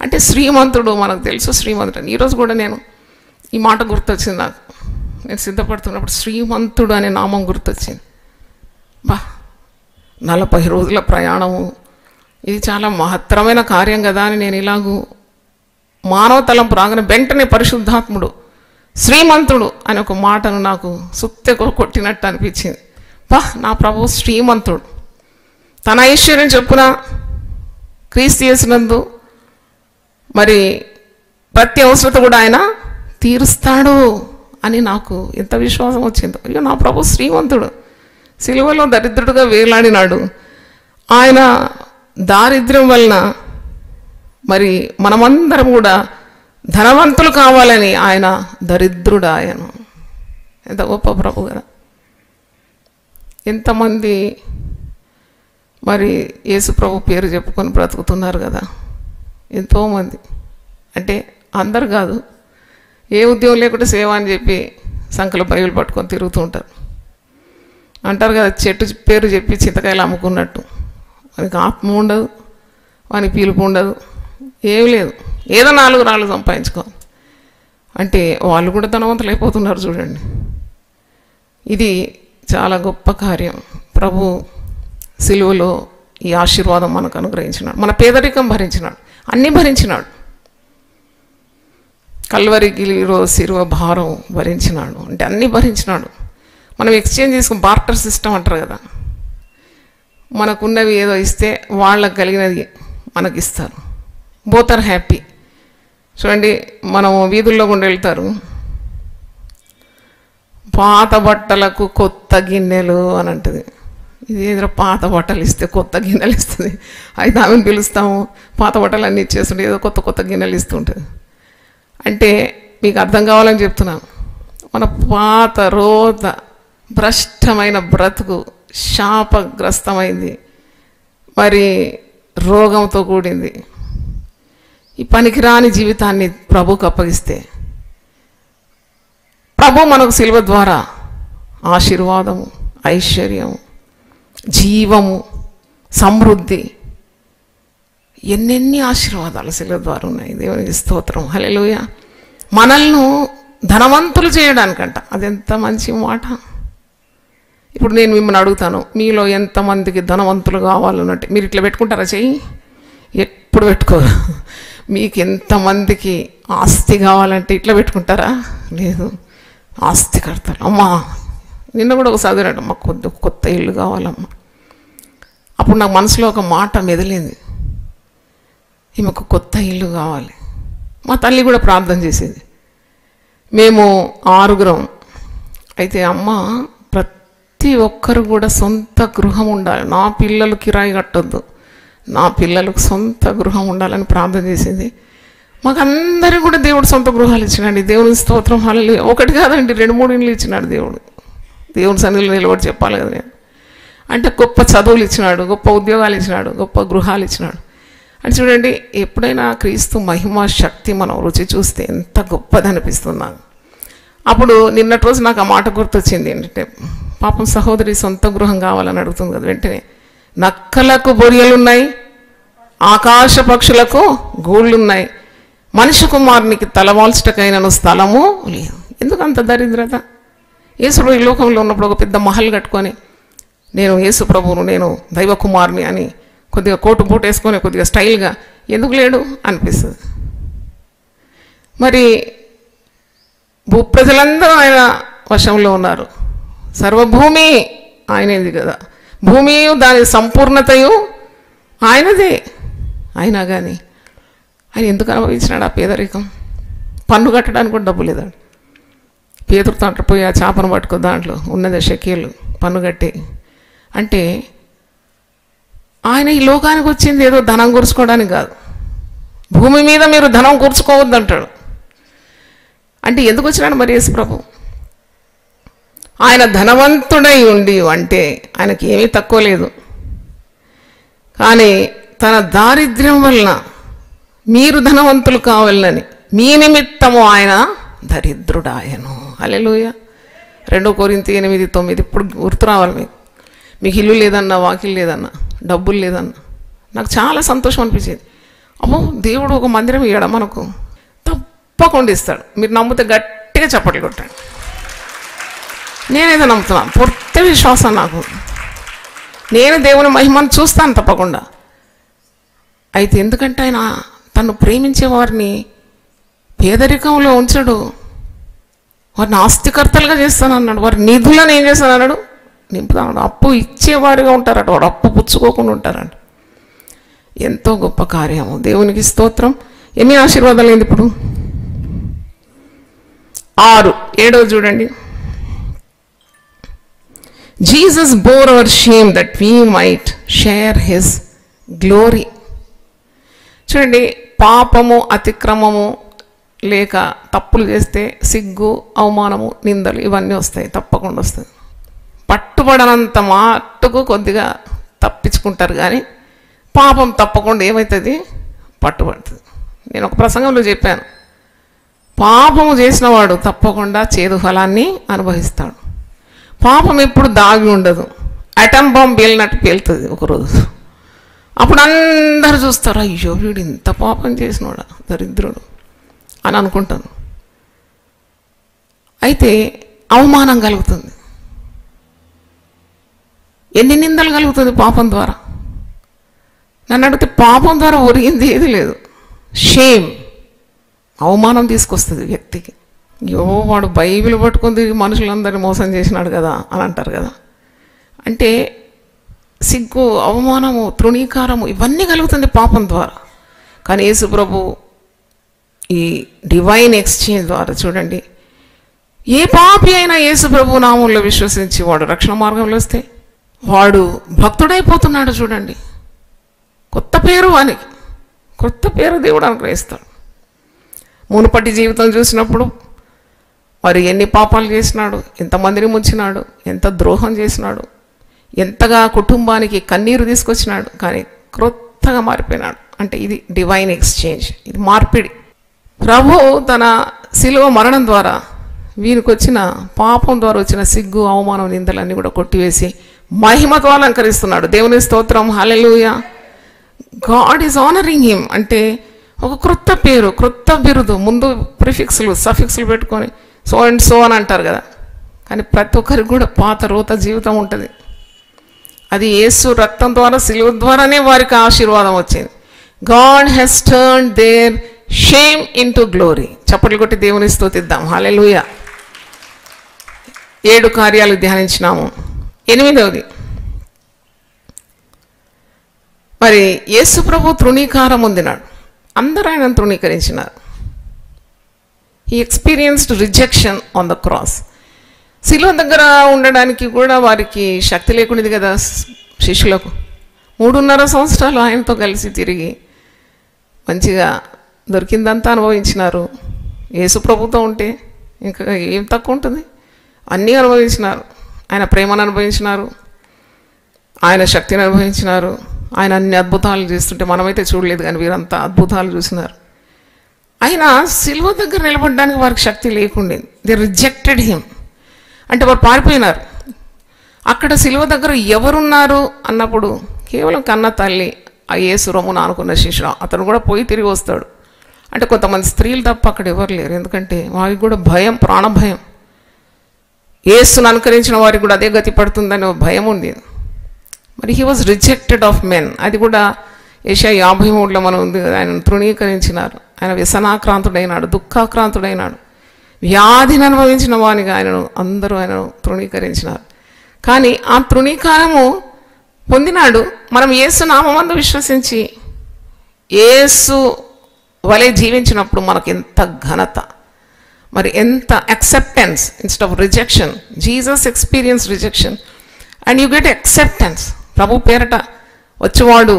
అంటే శ్రీమంతుడు, మనకు తెలుసు శ్రీమంతుడు. ఈరోజు కూడా నేను ఈ మాట గుర్తొచ్చింది నాకు. నేను సిద్ధపడుతున్నప్పుడు శ్రీమంతుడు అనే నామం గుర్తొచ్చింది. 40 రోజుల ప్రయాణము, ఇది చాలా మహత్తరమైన కార్యం కదా అని నేను ఇలాగూ మానవ తలంపు రాగానే వెంటనే పరిశుద్ధాత్ముడు శ్రీమంతుడు అనే ఒక మాటను నాకు సుత్తె కొట్టినట్టు అనిపించింది. నా ప్రభు శ్రీమంతుడు, తన ఐశ్వర్యం చొప్పున క్రీస్తు యేసునందు మరి ప్రతి అవసరత కూడా ఆయన తీరుస్తాడు అని నాకు ఎంత విశ్వాసం వచ్చిందో. అయ్యో, నా ప్రభు శ్రీమంతుడు, సిలువలో దరిద్రుడుగా వేలాడినాడు. ఆయన దారిద్ర్యం వలన మరి మనమందరం కూడా ధనవంతులు కావాలని ఆయన దరిద్రుడు. ఆయన ఎంత గొప్ప ప్రభు కదా. ఎంతమంది మరి యేసు ప్రభు పేరు చెప్పుకొని బ్రతుకుతున్నారు కదా, ఎంతోమంది. అంటే అందరు కాదు, ఏ ఉద్యోగం లేకుండా సేవ అని చెప్పి సంకల బైబిల్ పట్టుకొని తిరుగుతూ ఉంటారు. అంటారు కదా, చెట్టు పేరు చెప్పి చింతకాయలు అమ్ముకున్నట్టు. వానికి ఆత్మ ఉండదు, వానికి పిలుపు ఉండదు, ఏమి లేదు, ఏదో 4 రాళ్ళు సంపాదించుకోవాలి అంటే వాళ్ళు కూడా ధనవంతులు అయిపోతున్నారు. చూడండి, ఇది చాలా గొప్ప కార్యం. ప్రభు సిలువలో ఈ ఆశీర్వాదం మనకు అనుగ్రహించినాడు. మన పేదరికం భరించినాడు, అన్నీ భరించినాడు. కల్వరిగిలిలో శిలువ భారం భరించినాడు అంటే అన్నీ భరించినాడు. మనం ఎక్స్చేంజ్ చేసుకుని బార్టర్ సిస్టమ్ అంటారు కదా, మనకున్నవి ఏదో ఇస్తే వాళ్ళకు కలిగినది మనకి ఇస్తారు. Both are happy. చూడండి, మనం వీధుల్లో గుండా వెళ్తారు, పాత బట్టలకు కొత్త గిన్నెలు అని అంటుంది. ఇది ఏదో పాత బట్టలు ఇస్తే కొత్త గిన్నెలు ఇస్తుంది. అయితే ఆమెను పిలుస్తాము, పాత బట్టలు అన్నీ ఇచ్చేస్తుంటే ఏదో కొత్త కొత్త గిన్నెలు ఇస్తుంటుంది. అంటే మీకు అర్థం కావాలని చెప్తున్నాను, మన పాత రోత భ్రష్టమైన బ్రతుకు శాపగ్రస్తమైంది, మరి రోగంతో కూడింది. ఈ పనికిరాని జీవితాన్ని ప్రభుకు అప్పగిస్తే ప్రభు మనకు సిలువ ద్వారా ఆశీర్వాదము, ఐశ్వర్యము, జీవము, సమృద్ధి, ఎన్నెన్ని ఆశీర్వాదాలు సిలువ ద్వారా ఉన్నాయి. దేవునికి స్తోత్రం, హల్లెలూయా. మనల్ని ధనవంతులు చేయడానికంట. అదెంత మంచి మాట. ఇప్పుడు నేను మిమ్మల్ని అడుగుతాను, మీలో ఎంతమందికి ధనవంతులు కావాలన్నట్టు మీరు ఇట్లా పెట్టుకుంటారా చెయ్యి? ఎప్పుడు పెట్టుకోరు. మీకు ఎంతమందికి ఆస్తి కావాలంటే ఇట్లా పెట్టుకుంటారా? లేదు, ఆస్తి కడతారు. అమ్మా, నిన్న కూడా ఒక చదివాడు, మాకు కొత్త ఇల్లు కావాలమ్మా. అప్పుడు నాకు మనసులో ఒక మాట మెదిలింది, ఈమెకు కొత్త ఇల్లు కావాలి. మా తల్లి కూడా ప్రార్థన చేసేది. మేము 6గురం అయితే, అమ్మ ప్రతి ఒక్కరు కూడా సొంత గృహం ఉండాలి, నా పిల్లలు కిరాయి కట్టొద్దు, నా పిల్లలకు సొంత గృహం ఉండాలని ప్రార్థన చేసింది. మాకు అందరికీ కూడా దేవుడు సొంత గృహాలు ఇచ్చినాడు. దేవుని స్తోత్రం, హల్లెలూయా. ఒకటి కాదండి, 2-3 ఇండ్లు ఇచ్చినాడు దేవుడు. దేవుని సన్నిధిలో నిలబడి చెప్పాలి కదా నేను. అంటే గొప్ప చదువులు ఇచ్చినాడు, గొప్ప ఉద్యోగాలు ఇచ్చినాడు, గొప్ప గృహాలు ఇచ్చినాడు. అంటే చూడండి, ఎప్పుడైనా క్రీస్తు మహిమ శక్తి మనం రుచి చూస్తే ఎంత గొప్పది అనిపిస్తుంది నాకు. అప్పుడు నిన్నటి రోజు నాకు ఆ మాట గుర్తొచ్చింది. ఏంటంటే, పాపం సహోదరి సొంత గృహం కావాలని అడుగుతుంది కదా. వెంటనే, నక్కలకు బొరియలున్నాయి, ఆకాశ పక్షులకు గూళ్ళున్నాయి, మనిషి కుమారునికి తలవాల్చటకైనను స్థలము లేదు. ఎందుకు అంత దరిద్రత? యేసుప్రభు ఈ లోకంలో ఉన్నప్పుడు ఒక పెద్ద మహల్ కట్టుకొని నేను యేసుప్రభువును, నేను దైవ కుమారుని అని కొద్దిగా కోటు బూట్ వేసుకొని కొద్దిగా స్టైల్గా ఎందుకు లేడు అనిపిస్తుంది. మరి భూప్రజలందరూ ఆయన వశంలో ఉన్నారు. సర్వభూమి ఆయనది కదా, భూమి దాని సంపూర్ణతయు ఆయనదే. అయినా కానీ ఆయన ఎందుకు అనుభవించినాడు ఆ పేదరికం? పన్ను కట్టడానికి కూడా డబ్బు లేదాడు. పేదరితో అంట పోయి ఆ చేపను పట్టుకో, దాంట్లో ఉన్నది షెకేలు పన్ను కట్టి. అంటే ఆయన ఈ లోకానికి వచ్చింది ఏదో ధనం కూర్చుకోవడానికి కాదు. భూమి మీద మీరు ధనం కూర్చుకోవద్దు అంటాడు. అంటే ఎందుకు వచ్చినాడు మరి యేసు ప్రభు? ఆయన ధనవంతుడై ఉండి అంటే ఆయనకి ఏమీ తక్కువ లేదు. కానీ తన దారిద్ర్యం వలన మీరు ధనవంతులు కావాలని మీ నిమిత్తము ఆయన దరిద్రుడాయను. హల్లెలూయా. 2 కొరింథీ 8:9 ఇప్పుడు గుర్తు రావాలి మీకు ఇల్లు లేదన్నా, వాకిలు లేదన్నా, డబ్బులు లేదన్నా. నాకు చాలా సంతోషం అనిపించింది. అమ్మో, దేవుడు ఒక మందిరం ఇవ్వడం మనకు తప్పకుండా ఇస్తాడు. మీరు నమ్మితే గట్టిగా చప్పట్లు కొట్టండి. నేనేదో నమ్ముతున్నాను, పూర్తి విశ్వాసం నాకు. నేను దేవుని మహిమను చూస్తాను తప్పకుండా. అయితే ఎందుకంటే ఆయన తను ప్రేమించే వారిని పేదరికంలో ఉంచడు, వారిని ఆస్తికర్తలుగా చేస్తానన్నాడు. వారి నిధులను ఏం చేస్తానన్నాడు? నింపుతాడు. అప్పు ఇచ్చేవారిగా ఉంటారట, వాడు అప్పు పుచ్చుకోకుండా ఉంటారంట. ఎంతో గొప్ప కార్యము. దేవునికి స్తోత్రం. ఎన్ని ఆశీర్వాదాలు అయింది ఇప్పుడు? 6, 7 చూడండి. Jesus bore our shame that we might share his glory. చూడండి, పాపము, అతిక్రమము లేక తప్పులు చేస్తే సిగ్గు, అవమానము, నిందలు ఇవన్నీ వస్తాయి, తప్పకుండా వస్తాయి. పట్టుబడనంత మాటుకు కొద్దిగా తప్పించుకుంటారు, కానీ పాపం తప్పకుండా ఏమవుతుంది? పట్టుబడుతుంది. నేను ఒక ప్రసంగంలో చెప్పాను, పాపము చేసిన వాడు తప్పకుండా చేదు ఫలాన్ని అనుభవిస్తాడు. పాపం ఎప్పుడు దాగి ఉండదు, అటం బాంబు పేలినట్టు పేలుతుంది ఒకరోజు. అప్పుడు అందరూ చూస్తారు, అయ్యో వీడు ఇంత పాపం చేసినవాడా, దరిద్రుడు అని అనుకుంటాను. అయితే అవమానం కలుగుతుంది, ఎన్ని నిందలు కలుగుతుంది పాపం ద్వారా. నన్ను అడిగితే పాపం ద్వారా ఒరిగింది ఏది లేదు. షేమ్, అవమానం తీసుకొస్తుంది వ్యక్తికి. అయ్యో వాడు బైబిల్ పట్టుకుంది మనుషులందరినీ మోసం చేసినాడు కదా అని అంటారు కదా. అంటే సిగ్గు, అవమానము, తృణీకారము ఇవన్నీ కలుగుతుంది పాపం ద్వారా. కానీ యేసు ప్రభు ఈ డివైన్ ఎక్స్చేంజ్ ద్వారా చూడండి, ఏ పాపి అయినా యేసు ప్రభు నామంలో విశ్వసించి వాడు రక్షణ మార్గంలో వస్తే వాడు భక్తుడైపోతున్నాడు. చూడండి, కొత్త పేరు వానికి, కొత్త పేరు దేవుడు అనుగ్రహిస్తాడు. మునుపటి జీవితం చూసినప్పుడు వారు ఎన్ని పాపాలు చేసినాడు, ఎంతమందిని ముంచినాడు, ఎంత ద్రోహం చేసినాడు, ఎంతగా కుటుంబానికి కన్నీరు తీసుకొచ్చినాడు. కానీ క్రొత్తగా మారిపోయినాడు. అంటే ఇది డివైన్ ఎక్స్చేంజ్, ఇది మార్పిడి. ప్రభు తన శిలువ మరణం ద్వారా వీరికి వచ్చిన పాపం ద్వారా వచ్చిన సిగ్గు, అవమానం, నిందలన్నీ కూడా కొట్టివేసి మహిమతో అలంకరిస్తున్నాడు. దేవుని స్తోత్రం. Hallelujah. God is honouring him. అంటే ఒక క్రొత్త పేరు, క్రొత్త బిరుదు. ముందు ప్రిఫిక్స్లు, సఫిక్స్లు పెట్టుకొని సో అండ్ సో అని అంటారు కదా. కానీ ప్రతి ఒక్కరికి కూడా పాత రోత జీవితం ఉంటుంది. అది యేసు రక్తం ద్వారా, సిలువ ద్వారానే వారికి ఆశీర్వాదం వచ్చింది. God has turned their shame into glory. చప్పట్లు కొట్టి దేవుని స్తుతిద్దాం. హల్లెలూయా. 7 కార్యాలు ధ్యానించినాము. 8వది, మరి యేసు ప్రభు తృణీకారం పొందినాడు. అందరూ ఆయన తృణీకరించినారు. He experienced rejection on the cross. శిలువ దగ్గర ఉండడానికి కూడా వారికి శక్తి లేకుండేది కదా శిష్యులకు. 3.5 సంవత్సరాలు ఆయనతో కలిసి తిరిగి మంచిగా దొరికిందంతా అనుభవించినారు. యేసు ప్రభుతో ఉంటే ఇంకా ఏం తక్కువ ఉంటుంది? అన్నీ అనుభవించినారు. ఆయన ప్రేమను అనుభవించినారు, ఆయన శక్తిని అనుభవించినారు. ఆయన అన్ని అద్భుతాలు చేస్తుంటే మనమైతే చూడలేదు, కానీ వీరంతా అద్భుతాలు చూసినారు. అయినా సిలువ దగ్గర నిలబడడానికి వారికి శక్తి లేకుండేది. They rejected him. అంటే వారు పారిపోయినారు. అక్కడ సిలువ దగ్గర ఎవరున్నారు అన్నప్పుడు కేవలం కన్న తల్లి, ఆ యేసు రొమ్మున ఆనుకున్న శిష్యుడు, అతను కూడా పోయి తిరిగి వస్తాడు. అంటే కొంతమంది స్త్రీలు తప్ప అక్కడ ఎవరు లేరు. ఎందుకంటే వారికి కూడా భయం, ప్రాణభయం. యేసును అనుకరించిన వారికి కూడా అదే గతి పడుతుందనే భయం ఉంది. మరి he was rejected of men. అది కూడా యెషయా 53లో మనం ఉంది కదా, ఆయన తృణీకరించినారు. ఆయన వ్యసనాక్రాంతుడైనాడు, దుఃఖాక్రాంతుడైనాడు, వ్యాధిని అనుభవించిన వానిగా అందరూ ఆయనను తృణీకరించినారు. కానీ ఆ తృణీకారము పొందినాడు. మనం యేసు నామమందు విశ్వసించి యేసు వలె జీవించినప్పుడు మనకు ఎంత ఘనత, మరి ఎంత acceptance instead of rejection. Jesus experience rejection and you get acceptance. ప్రభు పేరట వచ్చేవాడు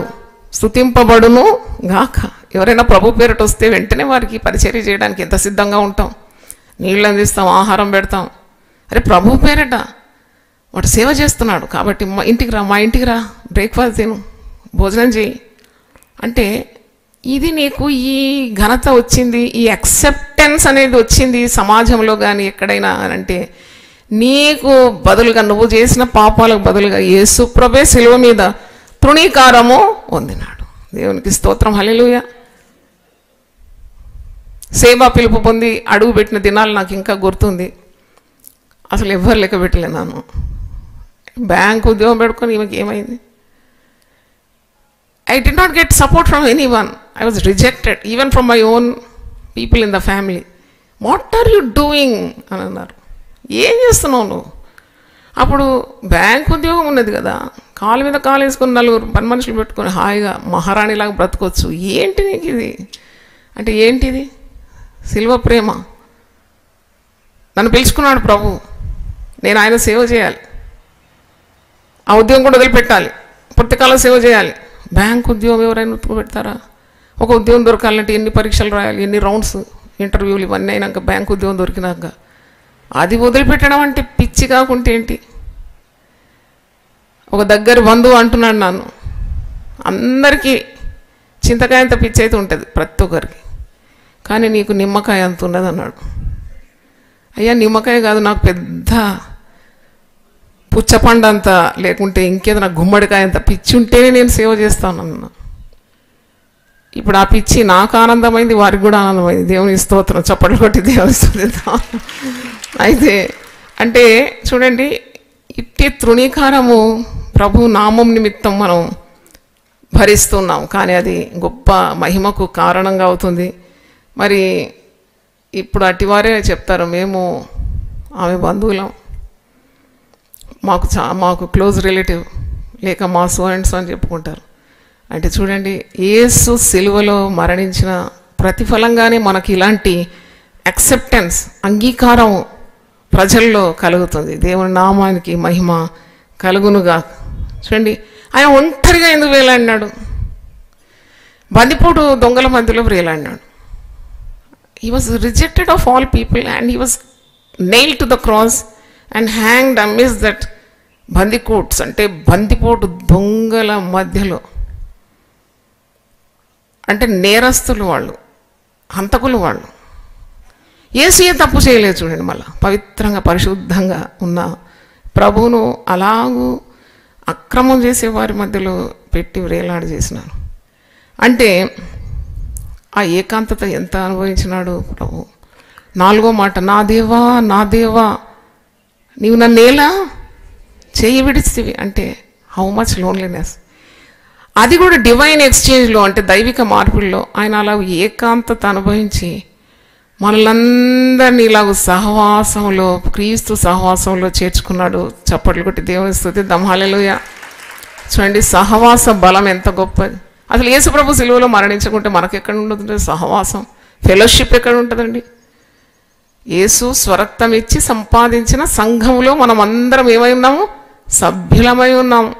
స్తుతింపబడును గాక. ఎవరైనా ప్రభు పేరట వస్తే వెంటనే వారికి పరిచర్య చేయడానికి ఎంత సిద్ధంగా ఉంటాం. నీళ్ళు అందిస్తాం, ఆహారం పెడతాం. అరే ప్రభు పేరట వాడు సేవ చేస్తున్నాడు కాబట్టి మా ఇంటికి రా బ్రేక్ఫాస్ట్ తిను, భోజనం చేయి అంటే ఇది నీకు ఈ ఘనత వచ్చింది, ఈ యాక్సెప్టెన్స్ అనేది వచ్చింది సమాజంలో కానీ ఎక్కడైనా అంటే నీకు బదులుగా నువ్వు చేసిన పాపాలకు బదులుగా యేసు ప్రభువే శిలువ మీద తృణీకారము పొందినాడు. దేవునికి స్తోత్రం, హల్లెలూయా. సేవా పిలుపు పొంది అడుగు పెట్టిన దినాలు నాకు ఇంకా గుర్తుంది. అసలు ఎవ్వరు లెక్క పెట్టలే. నన్ను బ్యాంకు ఉద్యోగం పెట్టుకొని ఈమెకి ఏమైంది? I did not get support from anyone. I was rejected even from my own people in the family. What are you doing అని అన్నారు. ఏం చేస్తున్నావు నువ్వు? అప్పుడు బ్యాంక్ ఉద్యోగం ఉన్నది కదా, కాలు మీద కాలు వేసుకొని 4 పని మనుషులు పెట్టుకొని హాయిగా మహారాణిలాగా బ్రతకొచ్చు. ఏంటి నీకు ఇది అంటే ఏంటిది? సిల్వ ప్రేమ. నన్ను పిలుచుకున్నాడు ప్రభు, నేను ఆయన సేవ చేయాలి, ఆ ఉద్యోగం కూడా వదిలిపెట్టాలి, పుస్తకాల సేవ చేయాలి. బ్యాంక్ ఉద్యోగం ఎవరైనా పెడతారా? ఒక ఉద్యోగం దొరకాలంటే ఎన్ని పరీక్షలు రాయాలి, ఎన్ని రౌండ్స్ ఇంటర్వ్యూలు, ఇవన్నీ అయినాక బ్యాంక్ ఉద్యోగం దొరికినాక అది వదిలిపెట్టడం అంటే పిచ్చి కాకుంటే ఏంటి? ఒక దగ్గర బంధువు అంటున్నాడు నన్ను, అందరికీ చింతకాయ అంత పిచ్చి అయితే ఉంటుంది ప్రతి ఒక్కరికి, కానీ నీకు నిమ్మకాయ అంత ఉన్నది అన్నాడు. అయ్యా నిమ్మకాయ కాదు, నాకు పెద్ద పుచ్చపండు అంత లేకుంటే ఇంకేదో నాకు గుమ్మడికాయ అంత పిచ్చి ఉంటేనే నేను సేవ చేస్తాను అన్న. ఇప్పుడు ఆ పిచ్చి నాకు ఆనందమైంది, వారికి కూడా ఆనందమైంది. దేవుని స్తోత్రం, చప్పట్లు కొట్టి దేవుని స్తోత్రం. అయితే అంటే చూడండి, ఇట్టి తృణీకారము ప్రభు నామం నిమిత్తం మనం భరిస్తున్నాం, కానీ అది గొప్ప మహిమకు కారణంగా అవుతుంది. మరి ఇప్పుడు అటివారే చెప్తారు, మేము ఆమె బంధువులం, మాకు క్లోజ్ రిలేటివ్, లేక మా సో అండ్ సో అని చెప్పుకుంటారు. అంటే చూడండి, యేసు సిలువలో మరణించిన ప్రతిఫలంగానే మనకి ఇలాంటి యాక్సెప్టెన్స్, అంగీకారం ప్రజల్లో కలుగుతుంది. దేవుని నామానికి మహిమ కలుగునుగా. చూడండి, ఆయన ఒంటరిగా ఎందుకు వేలాడినాడు? బందిపోటు దొంగల మధ్యలో వేలాడినాడు. He was rejected of all people and he was nailed to the cross and hanged amidst that బందికోట్స్ అంటే బందిపోటు దొంగల మధ్యలో. అంటే నేరస్తులు వాళ్ళు, హంతకులు వాళ్ళు. యేసు తప్పు చేయలేదు. చూడండి, మళ్ళీ పవిత్రంగా పరిశుద్ధంగా ఉన్న ప్రభువును అలాగూ అక్రమం చేసే వారి మధ్యలో పెట్టి వ్రేలాడి చేసినారు. అంటే ఆ ఏకాంతత ఎంత అనుభవించినాడు ప్రభు. 4వ మాట, నా దేవా నా దేవా నీవు నన్నేలా చేయి విడిచితివి అంటే హౌ మచ్ లోన్లీనెస్. అది కూడా డివైన్ ఎక్స్చేంజ్లో అంటే దైవిక మార్పుల్లో ఆయన అలా ఏకాంతత అనుభవించి మనలందరినీ ఇలాగ సహవాసంలో, క్రీస్తు సహవాసంలో చేర్చుకున్నాడు. చప్పట్లు కొట్టి దేవుని స్తుతిద్దాం, హల్లెలూయా. చూడండి, సహవాస బలం ఎంత గొప్పది. అసలు యేసు ప్రభు సిలువలో మరణించకుంటే మనకెక్కడ ఉంటుంది సహవాసం, ఫెలోషిప్ ఎక్కడ ఉంటుందండి? యేసు స్వరక్తం ఇచ్చి సంపాదించిన సంఘంలో మనం అందరం ఏమై ఉన్నాము? సభ్యులమై ఉన్నాము.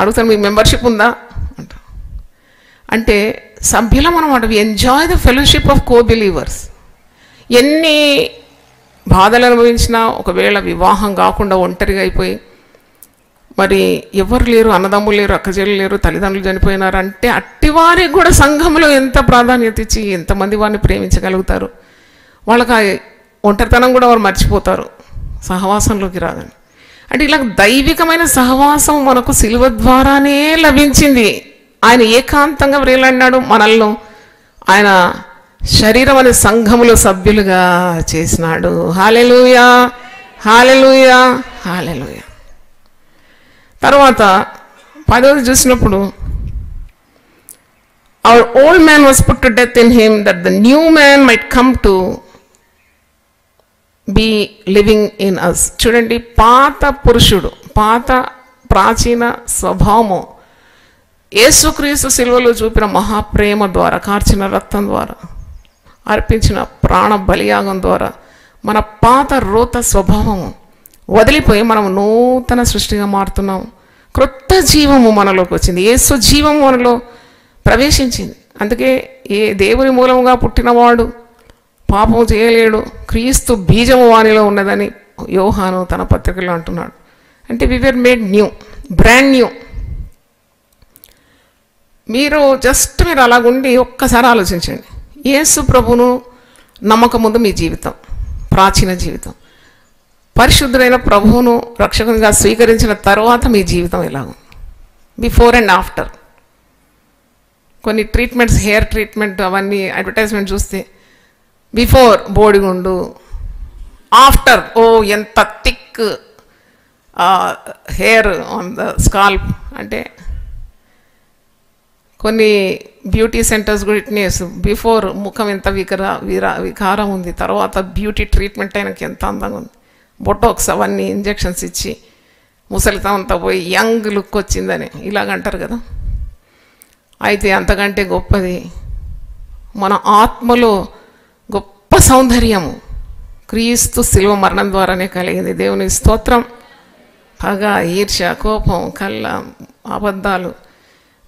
అడుగుతాను, మీకు మెంబర్షిప్ ఉందా అంట. అంటే సభ్యులం అనమాట. We enjoy the fellowship of co-believers. ఎన్ని బాధలు అనుభవించినా, ఒకవేళ వివాహం కాకుండా ఒంటరిగా అయిపోయి మరి ఎవరు లేరు, అన్నదమ్ములు లేరు, అక్కచెల్లు లేరు, తల్లిదండ్రులు చనిపోయినారు అంటే అట్టివారికి కూడా సంఘంలో ఎంత ప్రాధాన్యత ఇచ్చి ఎంతమంది వారిని ప్రేమించగలుగుతారు? వాళ్ళకి ఆ ఒంటరితనం కూడా వారు మర్చిపోతారు సహవాసంలోకి రాదని. అంటే ఇలా దైవికమైన సహవాసం మనకు సిలువ ద్వారానే లభించింది. ఆయన ఏకాంతంగా వ్రేలాడినాడు, మనల్ని ఆయన శరీరం అనే సంఘములో సభ్యులుగా చేసినాడు. హల్లెలూయా. హల్లెలూయా, హల్లెలూయా. తర్వాత 10వ చూసినప్పుడు our old man was put to death in him that the new man might come to be living in us. చూడండి, పాత పురుషుడు, పాత ప్రాచీన స్వభావము యేసుక్రీస్తు శిలువలో చూపిన మహాప్రేమ ద్వారా, కార్చిన రక్తం ద్వారా, అర్పించిన ప్రాణ బలియాగం ద్వారా మన పాత రోత స్వభావము వదిలిపోయి మనం నూతన సృష్టిగా మారుతున్నాం. క్రొత్త జీవము మనలోకి వచ్చింది. యేసు జీవము మనలో ప్రవేశించింది. అందుకే ఏ దేవుని మూలముగా పుట్టినవాడు పాపము చేయలేడు, క్రీస్తు బీజము వానిలో ఉన్నదని యోహాను తన పత్రికలో అంటున్నాడు. అంటే we were made new, brand new. మీరు అలాగుండి ఒక్కసారి ఆలోచించండి. యేసు ప్రభును నమ్మకం ముందు మీ జీవితం, ప్రాచీన జీవితం, పరిశుద్ధుడైన ప్రభువును రక్షకునిగా స్వీకరించిన తర్వాత మీ జీవితం ఎలాగో, బిఫోర్ అండ్ ఆఫ్టర్. కొన్ని ట్రీట్మెంట్స్, హెయిర్ ట్రీట్మెంట్, అవన్నీ అడ్వర్టైజ్మెంట్ చూస్తే బిఫోర్ బోడిగుండు, ఆఫ్టర్ ఎంత thick hair on the scalp. అంటే కొన్ని బ్యూటీ సెంటర్స్ కూడా ఇట్నే బిఫోర్ ముఖం ఎంత వికారం ఉంది, తర్వాత బ్యూటీ ట్రీట్మెంట్ అయినాక ఎంత అందంగా ఉంది, బొటోక్స్ అవన్నీ ఇంజెక్షన్స్ ఇచ్చి ముసలితం అంతా పోయి యంగ్ లుక్ వచ్చిందని ఇలాగంటారు కదా. అయితే అంతకంటే గొప్పది మన ఆత్మలో గొప్ప సౌందర్యము క్రీస్తు శిలువ మరణం ద్వారానే కలిగింది. దేవుని స్తోత్రం. పగ, ఈర్ష్య, కోపం, కళ్ళ, అబద్ధాలు,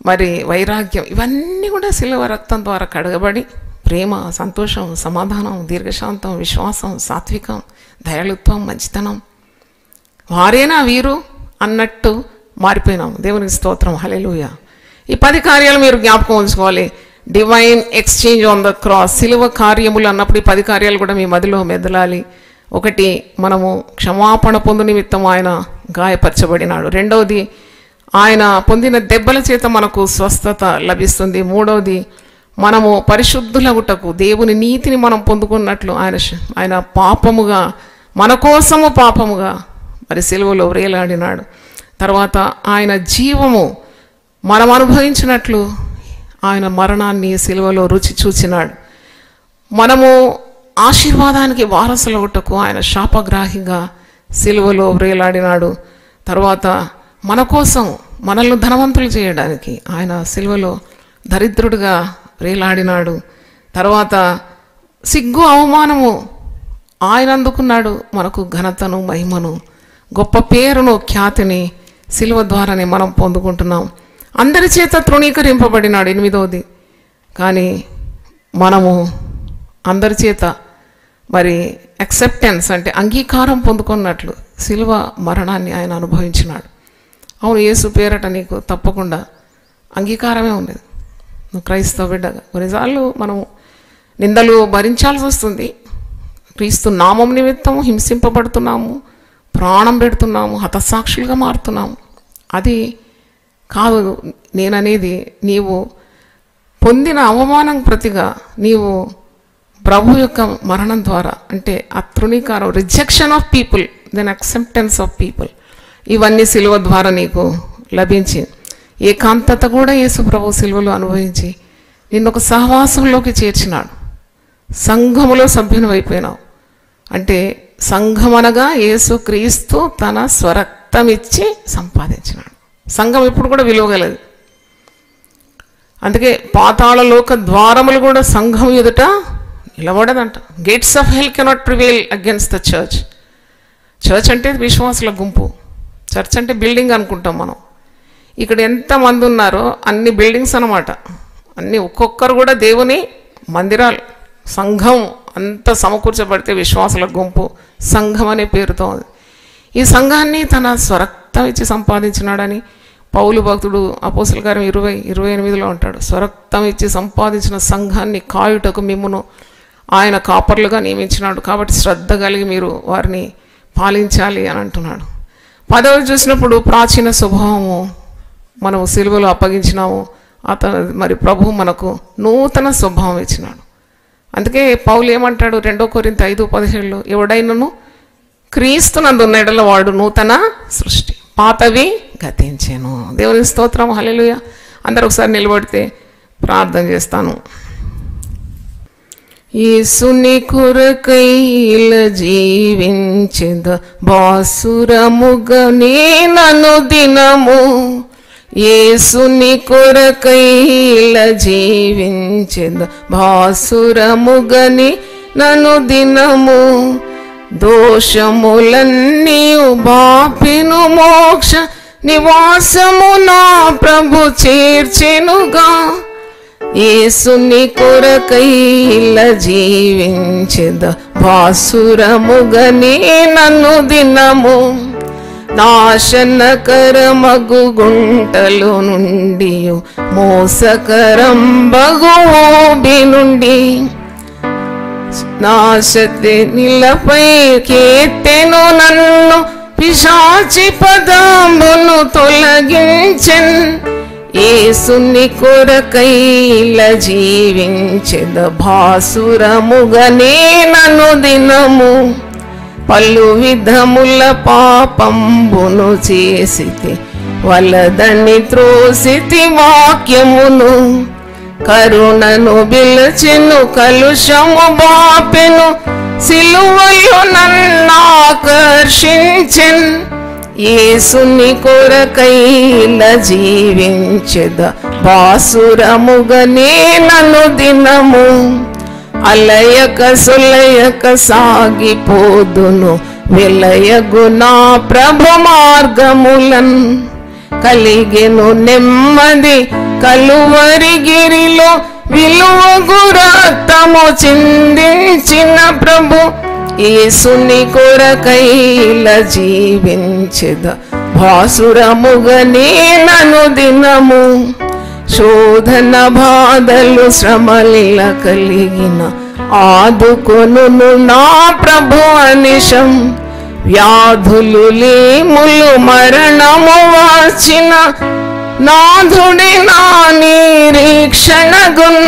మరి వైరాగ్యం, ఇవన్నీ కూడా శిలువ రక్తం ద్వారా కడగబడి ప్రేమ, సంతోషం, సమాధానం, దీర్ఘశాంతం, విశ్వాసం, సాత్వికం, దయాళుత్వం, మంచితనం, వారేనా వీరు అన్నట్టు మారిపోయినాం. దేవునికి స్తోత్రం. హల్లెలూయా. ఈ 10 కార్యాలు మీరు జ్ఞాపకం ఉంచుకోవాలి. Divine exchange on the cross, శిలువ కార్యములు అన్నప్పుడు ఈ 10 కార్యాలు కూడా మీ మదిలో మెదలాలి. 1, మనము క్షమాపణ పొందు నిమిత్తం ఆయన గాయపరచబడినాడు. 2వది, ఆయన పొందిన దెబ్బల చేత మనకు స్వస్థత లభిస్తుంది. 3వది, మనము పరిశుద్ధులగుటకు దేవుని నీతిని మనం పొందుకున్నట్లు ఆయన పాపముగా, మన కోసము పాపముగా మరి సిలువలో వ్రేలాడినాడు. తర్వాత ఆయన జీవము మనం అనుభవించినట్లు ఆయన మరణాన్ని సిలువలో రుచి చూచినాడు. మనము ఆశీర్వాదానికి వారసులగుటకు ఆయన శాపగ్రాహిగా సిలువలో వ్రేలాడినాడు. తర్వాత మన కోసం, మనల్ని ధనవంతులు చేయడానికి ఆయన సిలువలో దరిద్రుడిగా వ్రేలాడినాడు. తర్వాత సిగ్గు, అవమానము ఆయన అందుకున్నాడు. మనకు ఘనతను, మహిమను, గొప్ప పేరును, ఖ్యాతిని సిలువ ద్వారానే మనం పొందుకుంటున్నాం. అందరి చేత తృణీకరింపబడినాడు. 8వది, కానీ మనము అందరి చేత మరి యాక్సెప్టెన్స్ అంటే అంగీకారం పొందుకున్నట్లు సిలువ మరణాన్ని ఆయన అనుభవించినాడు. అవును, యేసు పేరట నీకు తప్పకుండా అంగీకారమే ఉండేది. నువ్వు క్రైస్తవ బిడ్డగా కొన్నిసార్లు మనము నిందలు భరించాల్సి వస్తుంది. క్రీస్తు నామం నిమిత్తం హింసింపబడుతున్నాము, ప్రాణం పెడుతున్నాము, హతసాక్షులుగా మారుతున్నాము. అది కాదు నేననేది. నీవు పొందిన అవమానం ప్రతిగా నీవు ప్రభు యొక్క మరణం ద్వారా, అంటే ఆ తృణీకారం, rejection of people, then acceptance of people, ఇవన్నీ సిలువ ద్వారా నీకు లభించి, ఏకాంతత కూడా యేసు ప్రభు సిలువలో అనుభవించి నిన్ను ఒక సహవాసంలోకి చేర్చినాడు. సంఘములో సభ్యుని అయిపోయినావు. అంటే సంఘం అనగా యేసు క్రీస్తు తన స్వరక్తం ఇచ్చి సంపాదించినాడు. సంఘం ఇప్పుడు కూడా విలువగలదు. అందుకే పాతాళ లోక ద్వారములు కూడా సంఘం ఎదుట నిలబడదంట. Gates of hell cannot prevail against the church. Church అంటే విశ్వాసుల గుంపు. చర్చ్ అంటే బిల్డింగ్ అనుకుంటాం మనం. ఇక్కడ ఎంతమంది ఉన్నారో అన్ని బిల్డింగ్స్ అన్నమాట. అన్ని ఒక్కొక్కరు కూడా దేవుని మందిరాలు. సంఘం అంత సమకూర్చబడితే విశ్వాసుల గుంపు సంఘం అనే పేరుతో ఉంది. ఈ సంఘాన్ని తన స్వరక్తం ఇచ్చి సంపాదించినాడని పౌలు భక్తుడు అపోస్తలుల కార్యం 20:28లో అంటాడు. స్వరక్తం ఇచ్చి సంపాదించిన సంఘాన్ని కాయుటకు మిమ్మును ఆయన కాపర్లుగా నియమించినాడు, కాబట్టి శ్రద్ధ కలిగి మీరు వారిని పాలించాలి అని అంటున్నాడు. 10వ చూసినప్పుడు ప్రాచీన స్వభావము మనం సిలువలో అప్పగించినాము. మరి ప్రభు మనకు నూతన స్వభావం ఇచ్చినాడు. అందుకే పౌలు ఏమంటాడు 2 కొరింథీ 5:17లో, ఎవడైనను క్రీస్తునందు ఉన్న ఎడల వాడు నూతన సృష్టి, పాతవి గతించెను. దేవుని స్తోత్రం, హల్లెలూయా. అందరూ ఒకసారి నిలబడితే ప్రార్థన చేస్తాను. యేసుని కొరకై ఇలా జీవించెద బాసురముగా నేనను దినము. యేసుని కొరకై ఇలా జీవించెద బాసురముగా నేనను దినము. దోషములన్నీ బాపెను మోక్ష నివాసము నా ప్రభు చేర్చెనుగా. యేసుని కొరకై ఇలా జీవించెద బాసురముగా నేనను దినము. నాశనకరమగు గుంటలో నుండి మోసకరం బగు ఊబి నుండి నాశతి నిలపై కేత్తెను నన్ను పిశాచి పదమును తొలగించెన్. యేసుని కొరకై ఇలా జీవించెద బాసురముగా నేనను దినము. పలు విధముల పాపంబును చేసితి వలదని త్రోసితి వాక్యమును. కరుణను బిలచెను కలుషము బాపెను సిలువయు నన్నాకర్షించెన్. యేసుని కొరకై ఇలా జీవించెద బాసురముగా నేనను దినము. అలయక సొలయక సాగిపోదును విలయగు నా ప్రభు మార్గములన్. కలిగెను నెమ్మది కలువరి గిరిలో విలువగు రక్తము చిందించిన ప్రభు. యేసుని కొరకై ఇలా జీవించెద బాసురముగా నేనను దినము. శోధన బాధలు శ్రమలిల కలిగిన ఆదుకొనును నా ప్రభు అనిశం. వ్యాధులు లేములు మరణము వచ్చిన నాథుడి నా నిరీక్షణగున్.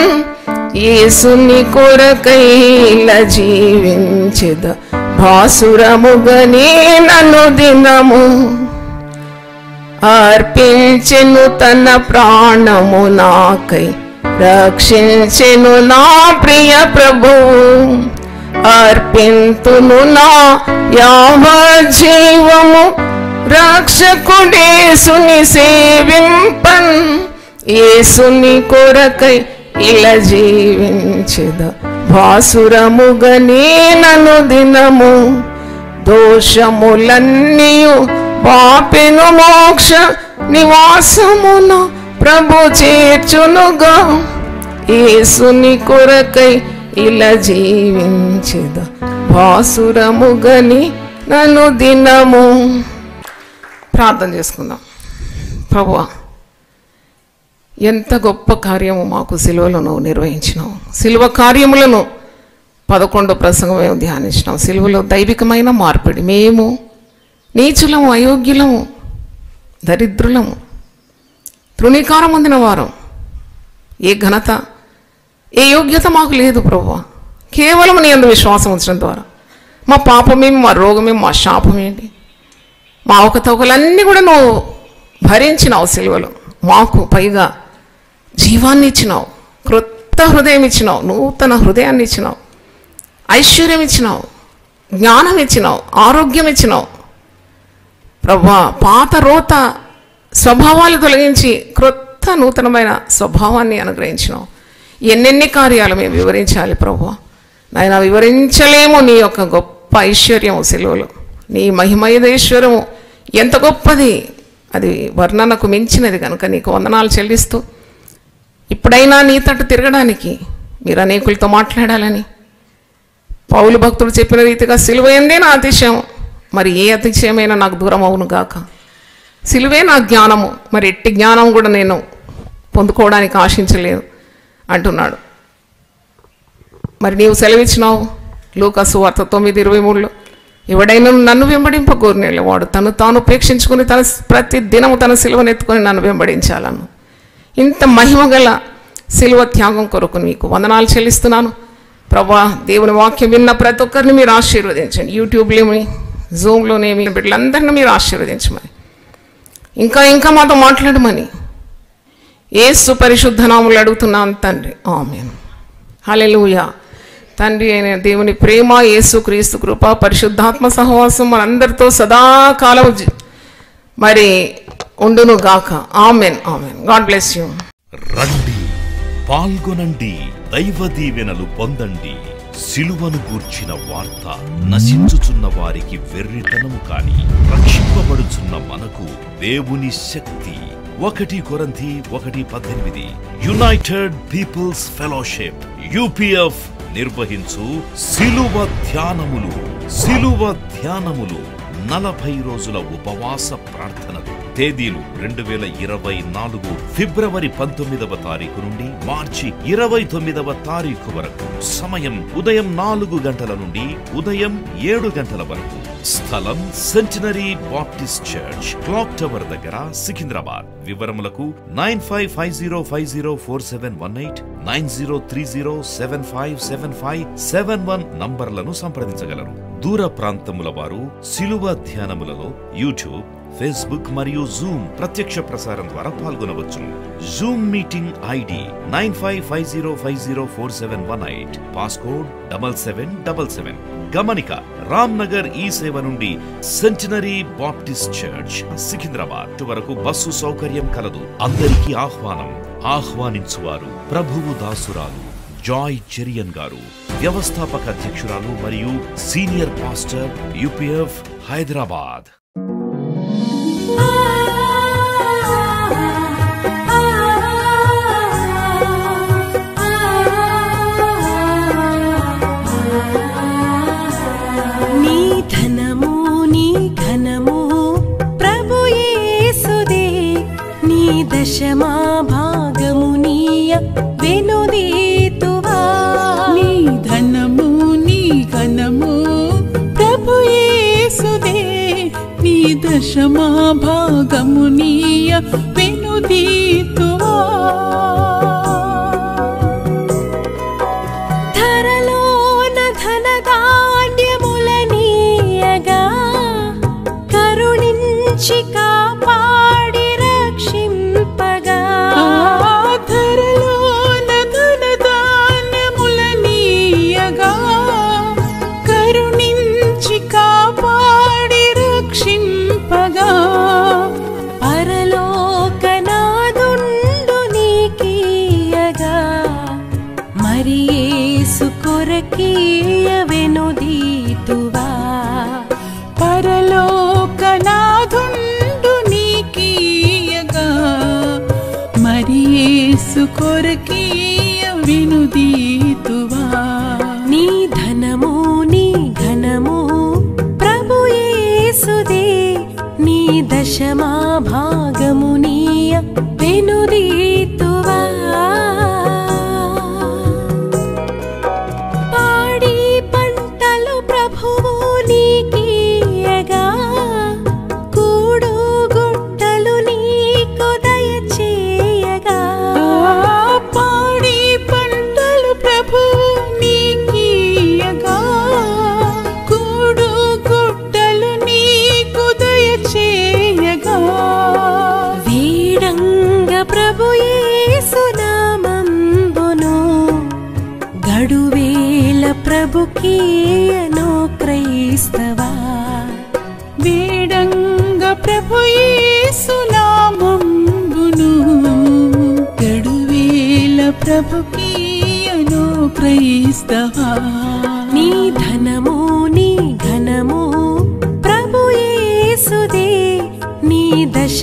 యేసుని కొరకై ఇలా జీవించెద బాసురముగా నేనను దినము. అర్పించెను తన ప్రాణము నాకై రక్షించెను నా ప్రియ ప్రభువు. అర్పింతును నా యావజ్జీవము రక్షకుడేసుని సేవింపన్. యేసుని కొరకై ఇలా జీవించెద బాసురముగా నేనను దినము. దోషములన్నీయు బాపెను మోక్ష నివాసమున ప్రభు చేర్చునుగా. యేసుని కొరకై ఇలా జీవించెద బాసురముగా నేనను దినము. ప్రార్థన చేసుకుందాం. ప్రభువా, ఎంత గొప్ప కార్యము మాకు సిలువలో నువ్వు నిర్వహించినావు. సిలువ కార్యములను 11 ప్రసంగం మేము ధ్యానించినాం. సిలువలో దైవికమైన మార్పిడి. మేము నీచులము, అయోగ్యులము, దరిద్రులము, తృణీకారం పొందిన వారం. ఏ ఘనత, ఏ యోగ్యత మాకు లేదు ప్రభువా. కేవలం నీ యందు విశ్వాసం ఉంచడం ద్వారా మా పాపమేమి, మా రోగమేమి, మా శాపమేంటి, మా అవకతవకలన్నీ కూడా నువ్వు భరించినావు సిలువలో. మాకు పైగా జీవాన్ని ఇచ్చినావు, క్రొత్త హృదయం ఇచ్చినావు, నూతన హృదయాన్ని ఇచ్చినావు, ఐశ్వర్యం ఇచ్చినావు, జ్ఞానం ఇచ్చినావు, ఆరోగ్యం ఇచ్చినావు ప్రభువా. పాత రోత స్వభావాలు తొలగించి క్రొత్త నూతనమైన స్వభావాన్ని అనుగ్రహించినావు. ఎన్నెన్ని కార్యాలు మేము వివరించాలి ప్రభువా. నాయన, వివరించలేము నీ యొక్క గొప్ప ఐశ్వర్యము సిలువలో. నీ మహిమయదేశ్వరము ఎంత గొప్పది, అది వర్ణనకు మించినది కనుక నీకు వందనాలు చెల్లిస్తూ, ఇప్పుడైనా నీ తట్టు తిరగడానికి మీరు అనేకులతో మాట్లాడాలని పౌలు భక్తుడు చెప్పిన రీతిగా సిలువ ఎందే నా అతిశయం, మరి ఏ అతిశయమైనా నాకు దూరం అవును గాక. సిలువే నా జ్ఞానము, మరి ఎట్టి జ్ఞానం కూడా నేను పొందుకోవడానికి ఆశించలేదు అంటున్నాడు. మరి నీవు సెలవిచ్చినావు లూకా సువార్త 9:23లో, ఎవడైనా నన్ను వెంబడింపగోరినేళ్ళ వాడు తను తాను ఉపేక్షించుకుని ప్రతి దినము తన సిలువనెత్తుకొని నన్ను వెంబడించాలను. ఇంత మహిమగల సిలువ త్యాగం కొరకు మీకు వందనాలు చెల్లిస్తున్నాను ప్రభా. దేవుని వాక్యం విన్న ప్రతి ఒక్కరిని మీరు ఆశీర్వదించండి. యూట్యూబ్లో జూమ్లోనేమి బిడ్డలందరినీ మీరు ఆశీర్వదించమని, ఇంకా ఇంకా మాతో మాట్లాడమని యేసు పరిశుద్ధ నామములో అడుగుతున్నాను తండ్రి, ఆమేన్. హల్లెలూయా. తండ్రి అయిన దేవుని ప్రేమ, యేసు క్రీస్తు కృప, పరిశుద్ధాత్మ సహవాసం మనందరితో సదాకాలం మరి ఉండును గాక. Amen, amen. God bless you. రండి, పాల్గొనండి, దైవ దీవెనలు పొందండి. సిలువను గూర్చిన వార్త నశించుచున్న వారికి వెర్రితనము కాని, రక్షింపబడుచున్న మనకు దేవుని శక్తి. 1 కొరింథీ 1:18. యునైటెడ్ పీపుల్స్ ఫెలోషిప్ UPF నిర్వహించు సిలువ ధ్యానములు. 40 రోజుల ఉపవాస ప్రార్థనలు. తేదీలు 2024 ఫిబ్రవరి 19వ తారీఖు నుండి మార్చి 29వ తారీఖు వరకు. సమయం ఉదయం 4 గంటల నుండి ఉదయం 7 గంటల వరకు. స్థలం centenary Baptist church, clock tower దగ్గర, సికింద్రాబాద్. వివరములకు 9550504718, 9030757571 నంబర్లను సంప్రదించగలరు. దూర ప్రాంతముల వారు సిలువ ధ్యానములలో యూట్యూబ్, ఫేస్బుక్ మరియు జూమ్ ప్రత్యక్ష ప్రసారం ద్వారా పాల్గొనవచ్చు. Zoom meeting ID 9550504718, passcode 7777. గమనిక, రామ్ నగర్ ఈ సేవ నుండి సెంటినరీ బాప్టిస్ట్ చర్చ్, సికింద్రాబాద్ వరకు బస్సు సౌకర్యం కలదు. అందరికీ ఆహ్వానం. ఆహ్వానించువారు ప్రభువు దాసురాలు జాయ్ చెరియన్ గారు, వ్యవస్థాపక అధ్యక్షురాలు మరియు సీనియర్ పాస్టర్ UPF హైదరాబాద్. నీ ధనము నీ ఘనము ప్రభు యేసుదే, నీ దశమా భాగము నీయ వెనుదీతువా. నీ ధనము నీ ఘనము ప్రభు యేసుదే, నీ దశమా భాగము నీయ వెనుదీతువా. ధరలోన ధనధాన్యములనీయగా కరుణించి కాపాడి రక్షింపగా. ధరలోన ధనధాన్యములనీయగా కరుణించి కాపాడి రక్షింపగా. పరలోకనాదుండు నీకీయగా మరి యేసు కొరకీయ వెనుదీతువా. పరలోకనాథుండు నీకీయగా మరి యేసు కొరకీయ వెనుదీతువా. నీ ధనము నీ ఘనము ప్రభు యేసుదే, నీ దశమా భాగము నీయ వెనుదీతువా. పాడి పంటలు ప్రభువు నీకీయగా కూడు గుట్టలు నీకు దయచేయగా. పాడి పంటలు ప్రభువు నీకీయగా కూడు గుట్టలు నీకు దయచేయగా. వీడంగ ప్రభు యేసు నామంబును గడువేల ప్రభుకీయను క్రైస్తవా. వేడంగ ప్రభు యేసు నామంబును గడువేల ప్రభుకీయను క్రైస్తవా. నీ ధనము నీ ఘనము ప్రభు యేసుదే, నీ దశ